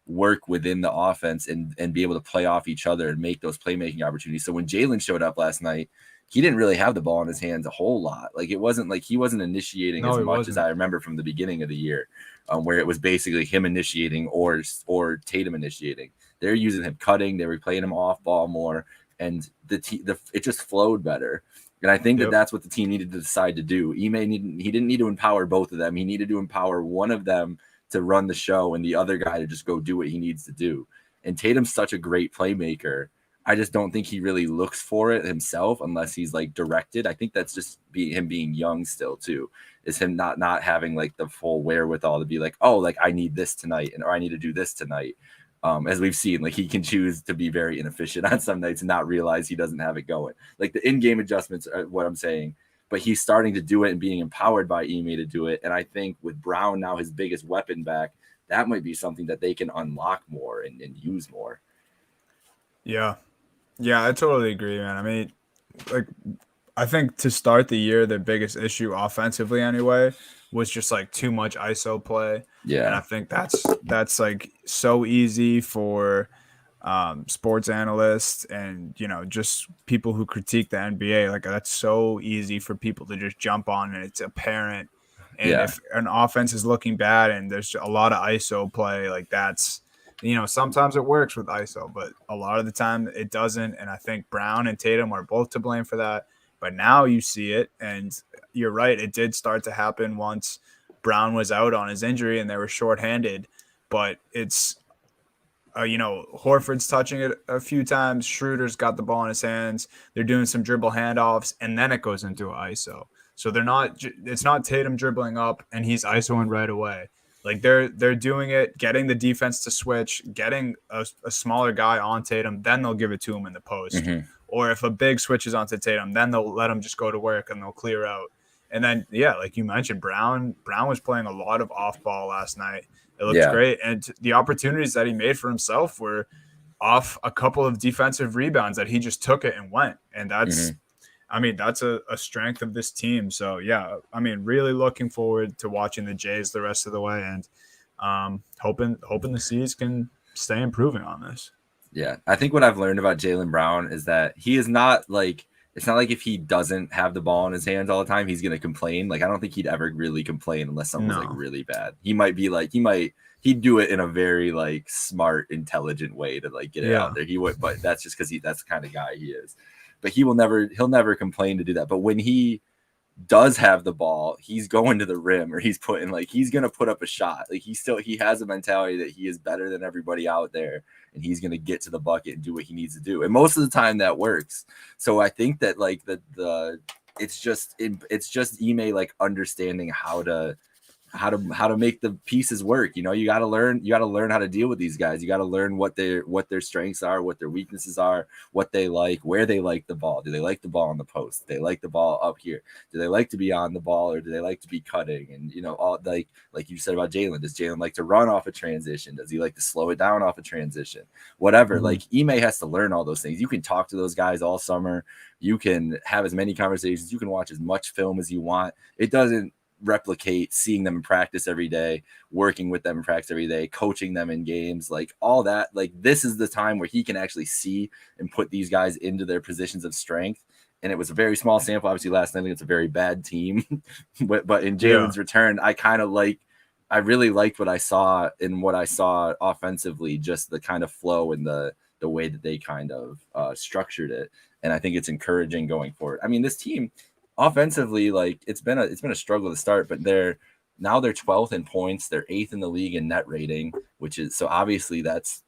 work within the offense and be able to play off each other and make those playmaking opportunities. So when Jaylen showed up last night, he didn't really have the ball in his hands a whole lot. Like it wasn't like he wasn't initiating no, as he much as wasn't. I remember from the beginning of the year, where it was basically him initiating or Tatum initiating. They're using him cutting. They were playing him off ball more, and it just flowed better. And I think that Yep. that's what the team needed to decide to do. He didn't need to empower both of them. He needed to empower one of them to run the show and the other guy to just go do what he needs to do. And Tatum's such a great playmaker. I just don't think he really looks for it himself unless he's like directed. I think that's just him being young still too. Is him not having like the full wherewithal to be like, oh, like I need this tonight or I need to do this tonight. As we've seen, like he can choose to be very inefficient on some nights and not realize he doesn't have it going. Like the in-game adjustments are what I'm saying, but he's starting to do it and being empowered by Ime to do it. And I think with Brown now his biggest weapon back, that might be something that they can unlock more and use more. Yeah, yeah, I totally agree, man. I mean, like I think to start the year, their biggest issue offensively anyway was just like too much ISO play. And I Yeah. think that's like so easy for sports analysts and just people who critique the NBA. Like that's so easy for people to just jump on and it's apparent. And Yeah. if an offense is looking bad and there's a lot of ISO play, like that's sometimes it works with ISO, but a lot of the time it doesn't. And I think Brown and Tatum are both to blame for that. But now you see it, and you're right. It did start to happen once Brown was out on his injury and they were shorthanded. But it's, Horford's touching it a few times. Schroeder's got the ball in his hands. They're doing some dribble handoffs, and then it goes into an ISO. So it's not Tatum dribbling up and he's ISOing right away. Like they're doing it, getting the defense to switch, getting a smaller guy on Tatum, then they'll give it to him in the post. Mm-hmm. Or if a big switches onto Tatum, then they'll let him just go to work and they'll clear out. And then, yeah, like you mentioned, Brown was playing a lot of off ball last night. It looked Yeah. great. And the opportunities that he made for himself were off a couple of defensive rebounds that he just took it and went. And that's, I mean, that's a strength of this team. So, yeah, I mean, really looking forward to watching the Jays the rest of the way and hoping the C's can stay improving on this. Yeah, I think what I've learned about Jaylen Brown is that he is not like, it's not like if he doesn't have the ball in his hands all the time, he's going to complain. Like, I don't think he'd ever really complain unless something was like really bad. He might be like, he'd do it in a very like smart, intelligent way to like get it out there. He would, but that's just because that's the kind of guy he is. But he'll never complain to do that. But when he does have the ball, he's going to the rim or he's going to put up a shot. Like he has a mentality that he is better than everybody out there and he's going to get to the bucket and do what he needs to do. And most of the time that works. So I think that like it's just Ime like understanding how to make the pieces work. You know, you got to learn how to deal with these guys. You got to learn what their strengths are, what their weaknesses are, what they like, where they like the ball. Do they like the ball on the post? Do they like the ball up here? Do they like to be on the ball or do they like to be cutting? And, you know, all like you said about Jaylen, does Jaylen like to run off a transition? Does he like to slow it down off a transition? Whatever. Like Ime has to learn all those things. You can talk to those guys all summer. You can have as many conversations. You can watch as much film as you want. It doesn't replicate seeing them in practice every day, working with them in practice every day, coaching them in games, like all that. Like this is the time where he can actually see and put these guys into their positions of strength. And it was a very small sample. Obviously last night, I think it's a very bad team, but in Jaylen's return, I really liked what I saw offensively, just the kind of flow and the way that they kind of structured it. And I think it's encouraging going forward. I mean, this team, offensively, like it's been a struggle to start, but they're 12th in points, they're 8th in the league in net rating, which is so obviously that's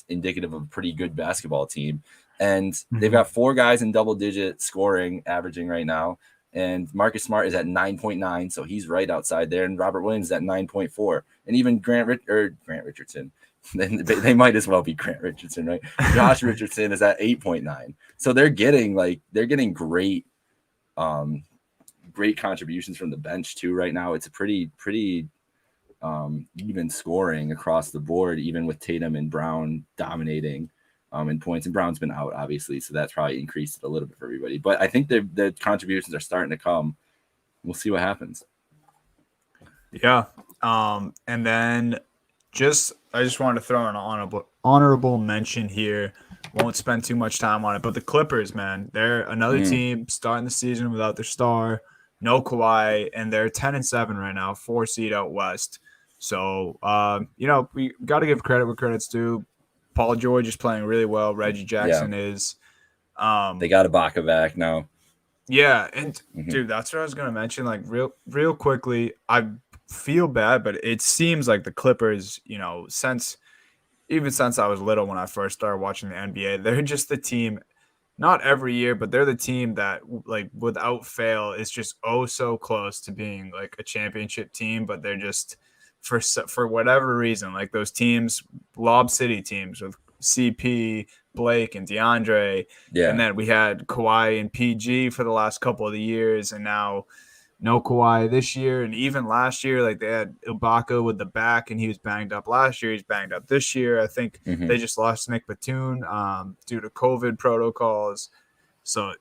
indicative of a pretty good basketball team. And they've got 4 guys in double-digit scoring averaging right now, and Marcus Smart is at 9.9, so he's right outside there, and Robert Williams is at 9.4, and even Grant Richardson. They might as well be Grant Richardson, right? Josh Richardson is at 8.9, so they're getting great contributions from the bench too right now. It's a pretty even scoring across the board, even with Tatum and Brown dominating in points, and Brown's been out obviously, so that's probably increased it a little bit for everybody. But I think the contributions are starting to come. We'll see what happens. Yeah. And then I just wanted to throw an honorable mention here. Won't spend too much time on it, but the Clippers, man, they're another team starting the season without their star, no Kawhi, and they're 10-7 right now, 4 seed out west. So, you know, we got to give credit where credit's due. Paul George is playing really well. Reggie Jackson is. They got Ibaka back now. Yeah, and dude, that's what I was gonna mention. Like real quickly, I feel bad, but it seems like the Clippers, you know, since I was little when I first started watching the NBA, they're just the team, not every year, but they're the team that like without fail is just so close to being like a championship team, but they're just for whatever reason, like those teams, Lob City teams with CP, Blake, and DeAndre, and then we had Kawhi and PG for the last couple of the years, and now no Kawhi this year, and even last year, like they had Ibaka with the back, and he was banged up last year. He's banged up this year. I think they just lost Nick Batum due to COVID protocols. So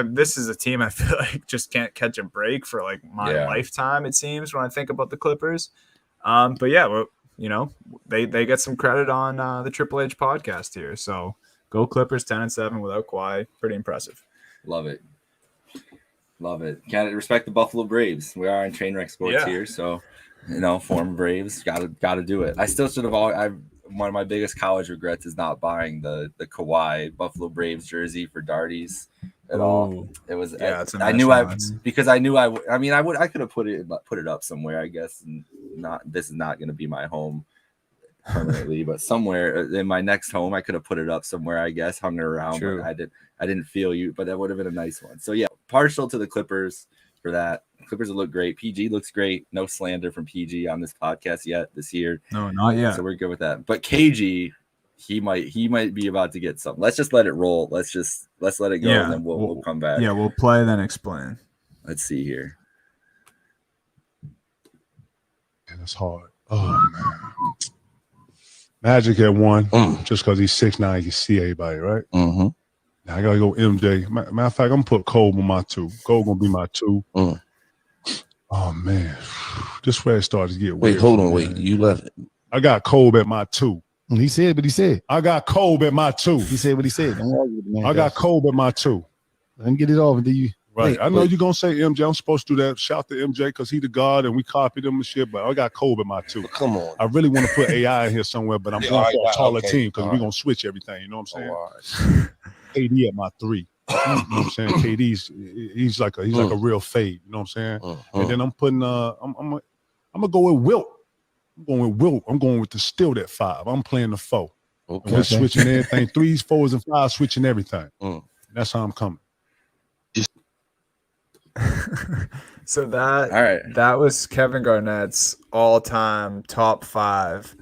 this is a team I feel like just can't catch a break for like my lifetime. It seems when I think about the Clippers. But yeah, well, you know, they get some credit on the Triple H podcast here. So go Clippers, 10-7 without Kawhi. Pretty impressive. Love it. Can't respect the Buffalo Braves. We are on Trainwreck Sports here, so you know, former Braves gotta do it. I still should have one of my biggest college regrets is not buying the Kawhi Buffalo Braves jersey for Darties at all. It was I knew I could have put it up somewhere, I guess, and this is not going to be my home permanently, but somewhere in my next home I could have put it up somewhere, I guess, hung it around. True. But I didn't feel you, but that would have been a nice one. So yeah, partial to the Clippers for that. Clippers will look great. PG looks great. No slander from PG on this podcast yet this year. No, not yet. So we're good with that. But KG, he might be about to get something. Let's just let it roll. Let's let it go, and then we'll come back. Yeah, we'll play then explain. Let's see here. that's hard. Oh man, Magic at one, just because he's 6'9", he can see everybody, right? Mm-hmm. Now I gotta go MJ. Matter of fact, I'm gonna put Cole on my 2. Cole gonna be my 2. Oh man, this where it started to get weird. Wait, hold on, wait. You left it. I got Cole at my 2. He said what he said. I got Cole at my 2. He said what he said. Don't argue with the man. I got Cole at my 2. Let him get it off, and then you. Right. Hey, I know you're gonna say MJ. I'm supposed to do that. Shout to MJ because he the god and we copied him and shit. But I got Cole at my 2. Come on. I really want to put AI in here somewhere, but I'm going for a taller team because we're gonna switch everything. You know what I'm saying? Right. KD at my 3. You know what I'm saying? KD's he's like a real fade. You know what I'm saying? And then I'm putting I'm gonna go with Wilt. I'm going with Wilt. I'm going with the still that 5. I'm playing the 4. Okay. We're switching everything. 3s, 4s, and 5s, switching everything. That's how I'm coming. So All right. that was Kevin Garnett's all-time top 5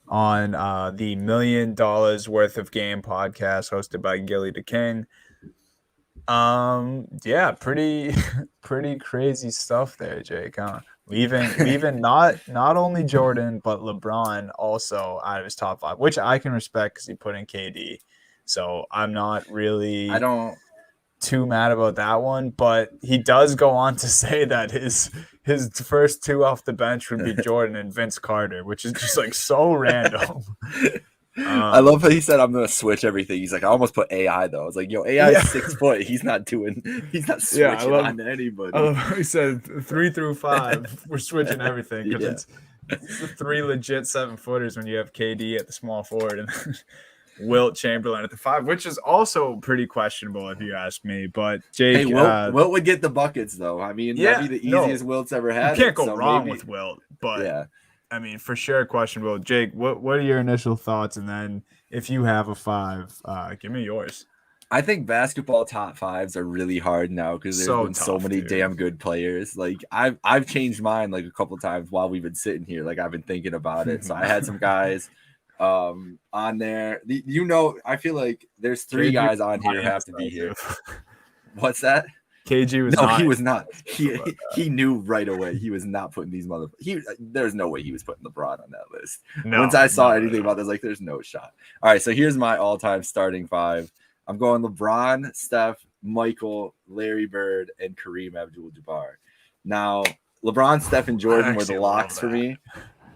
on the $1 million worth of game podcast hosted by Gilly the King. Yeah, pretty crazy stuff there, Jake. Huh? Leaving not only Jordan but LeBron also out of his top 5, which I can respect because he put in KD. So I'm not really too mad about that one, but he does go on to say that his first 2 off the bench would be Jordan and Vince Carter, which is just like so random. I love how he said, I'm going to switch everything. He's like, I almost put AI though. I was like, yo, AI is 6 foot. He's not switching on anybody. I love how he said 3 through 5, we're switching everything because it's the 3 legit 7-footers when you have KD at the small forward and Wilt Chamberlain at the 5, which is also pretty questionable if you ask me. But Jake, hey, Wilt would get the buckets though. I mean, that'd be the easiest Wilt's ever had. You can't go wrong with Wilt, but yeah. I mean, for sure questionable. Jake, what are your initial thoughts? And then if you have a 5, give me yours. I think basketball top 5s are really hard now because there's been so many damn good players. Like I've changed mine like a couple times while we've been sitting here. Like I've been thinking about it. So I had some guys on there. You know, I feel like there's 3 guys on here who have to be here. What's that? KG was he was not. He knew right away he was not putting these there's no way he was putting LeBron on that list. Once I saw anything about this, like there's no shot. All right, so here's my all-time starting 5. I'm going LeBron, Steph, Michael, Larry Bird, and Kareem Abdul-Jabbar. Now, LeBron, Steph, and Jordan were the locks for me.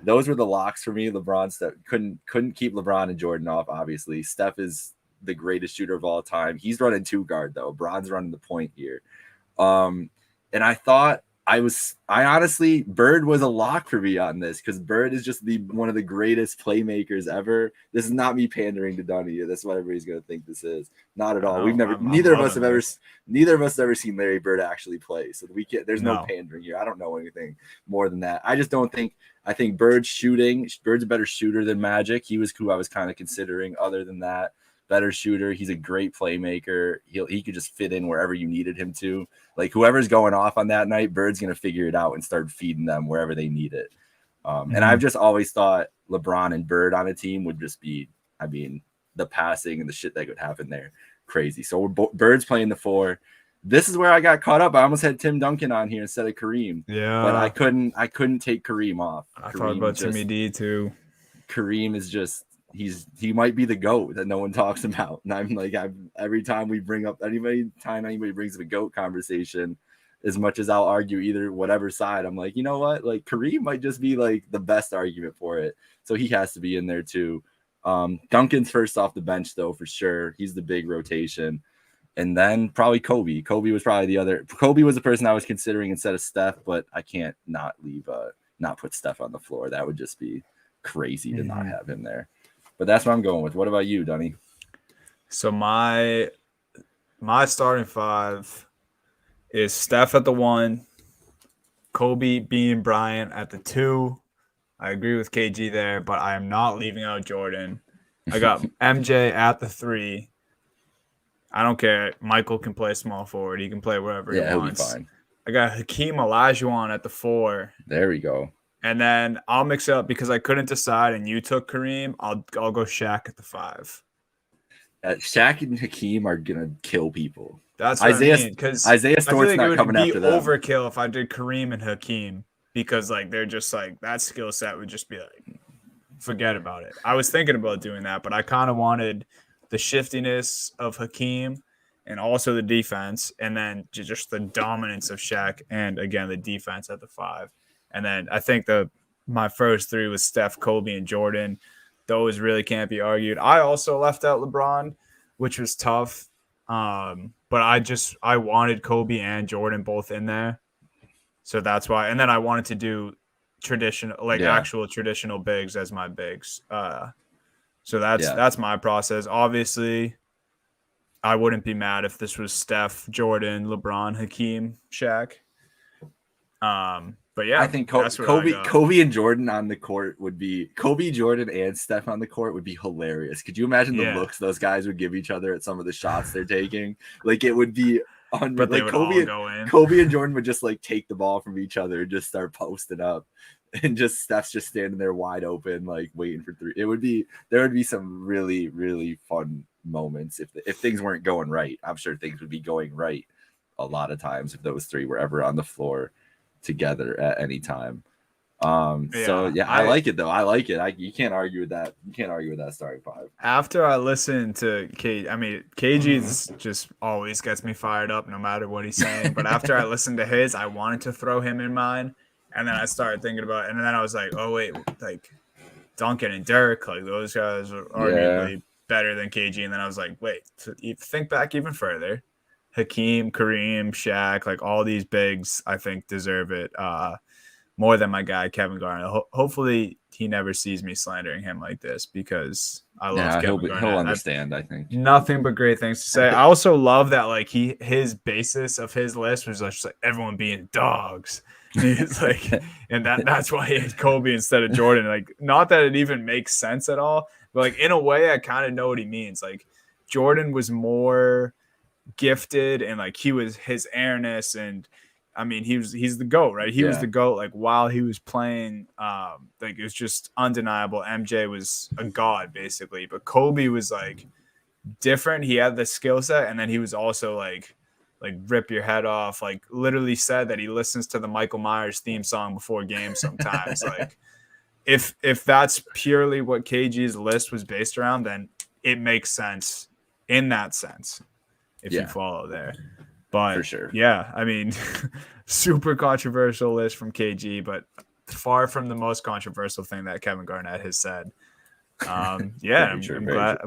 Those were the locks for me. LeBron, Steph couldn't keep LeBron and Jordan off. Obviously, Steph is the greatest shooter of all time. He's running 2 guard though. Bron's running the point here. And I thought I honestly, Bird was a lock for me on this because Bird is just one of the greatest playmakers ever. This is not me pandering to Dunny. That's what everybody's gonna think this is. Not at all. Neither of us have ever seen Larry Bird actually play. So there's no pandering here. I don't know anything more than that. I just don't think. I think Bird's a better shooter than Magic. He was who I was kind of considering. Other than that, better shooter. He's a great playmaker. He could just fit in wherever you needed him to. Like whoever's going off on that night, Bird's going to figure it out and start feeding them wherever they need it. And I've just always thought LeBron and Bird on a team would just be, I mean, the passing and the shit that could happen there. Crazy. So Bird's playing the 4. This is where I got caught up. I almost had Tim Duncan on here instead of Kareem. Yeah. But I couldn't take Kareem off. I thought about Timmy D too. Kareem is just, he might be the GOAT that no one talks about. And I'm like, every time we bring up anybody brings up a GOAT conversation, as much as I'll argue either whatever side, I'm like, you know what? Like Kareem might just be like the best argument for it. So he has to be in there too. Duncan's first off the bench though, for sure. He's the big rotation. And then probably Kobe. Kobe was probably the other. Kobe was the person I was considering instead of Steph, but I can't not put Steph on the floor. That would just be crazy to not have him there. But that's what I'm going with. What about you, Dunny? So my starting 5 is Steph at the 1, Kobe, Bean, Bryant at the 2. I agree with KG there, but I am not leaving out Jordan. I got MJ at the 3. I don't care. Michael can play small forward. He can play wherever he wants. He'll be fine. I got Hakeem Olajuwon at the 4. There we go. And then I'll mix it up because I couldn't decide, and you took Kareem. I'll go Shaq at the 5. Shaq and Hakeem are gonna kill people. That's what I mean, because Isaiah Stewart's not coming after that. Overkill if I did Kareem and Hakeem. because like they're just like that skill set would just be like forget about it. I was thinking about doing that, but I kind of wanted the shiftiness of Hakeem and also the defense, and then just the dominance of Shaq, and again the defense at the 5. And then I think my first 3 was Steph, Kobe, and Jordan. Those really can't be argued. I also left out LeBron, which was tough. But I wanted Kobe and Jordan both in there. So that's why. And then I wanted to do actual traditional bigs as my bigs. So that's my process. Obviously, I wouldn't be mad if this was Steph, Jordan, LeBron, Hakeem, Shaq. But yeah, I think Kobe and Jordan on the court would be Kobe, Jordan, and Steph on the court would be hilarious. Could you imagine the looks those guys would give each other at some of the shots they're taking? Like it would be but they would all go in. Kobe and Jordan would just like take the ball from each other and just start posting up, and just Steph's just standing there wide open, like waiting for 3. There would be some really, really fun moments if things weren't going right. I'm sure things would be going right a lot of times if those 3 were ever on the floor together at any time. So I like it though. I like it. You can't argue with that. You can't argue with that starting 5. After I listened to KG just always gets me fired up no matter what he's saying. But after I listened to his, I wanted to throw him in mine. And then I started thinking about it, and then I was like, oh wait, like Duncan and Dirk, like those guys are arguably better than KG. And then I was like, wait, think back even further. Hakeem, Kareem, Shaq, like all these bigs, I think deserve it more than my guy Kevin Garnett. Hopefully, he never sees me slandering him like this because I love Kevin Garnett. He'll understand. I think nothing but great things to say. I also love that like his basis of his list was just like everyone being dogs. And he's like, and that's why he had Kobe instead of Jordan. Like, not that it even makes sense at all, but like in a way, I kind of know what he means. Like, Jordan was more gifted, and like he was his airness, and I mean he's the GOAT, right? He was the GOAT like while he was playing, like it was just undeniable. MJ was a god basically, but Kobe was like different. He had the skill set, and then he was also like rip your head off, like literally said that he listens to the Michael Myers theme song before games sometimes. Like if that's purely what KG's list was based around, then it makes sense in that sense if you follow there. But for sure, I mean, super controversial list from KG, but far from the most controversial thing that Kevin Garnett has said. I'm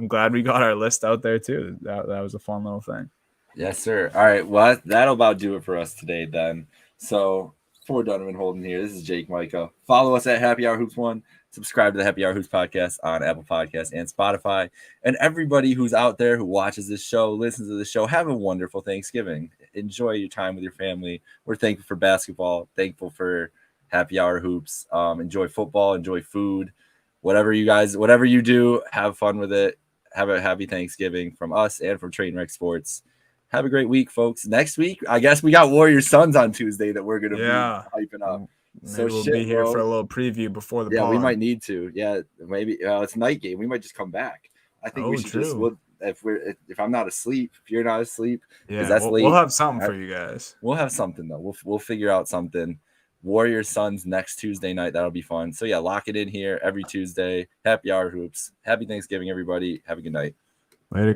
glad we got our list out there too. That was a fun little thing. Yes, sir. All right, well, that'll about do it for us today then. So for Donovan Holden here, this is Jake Micah. Follow us at Happy Hour Hoops 1. Subscribe to the Happy Hour Hoops podcast on Apple Podcasts and Spotify. And everybody who's out there who watches this show, listens to the show, have a wonderful Thanksgiving. Enjoy your time with your family. We're thankful for basketball, thankful for Happy Hour Hoops. Enjoy football, enjoy food. Whatever you do, have fun with it. Have a happy Thanksgiving from us and from Trainwreck Sports. Have a great week, folks. Next week, I guess we got Warriors Suns on Tuesday that we're gonna be hyping up. So we'll be here for a little preview before the pod. We might need to. Yeah, maybe it's a night game. We might just come back. I think we should if I'm not asleep, if you're not asleep, because that's late. We'll have something for you guys. We'll have something though. We'll figure out something. Warriors Suns next Tuesday night. That'll be fun. So yeah, lock it in here every Tuesday. Happy Hour Hoops. Happy Thanksgiving, everybody. Have a good night. Later.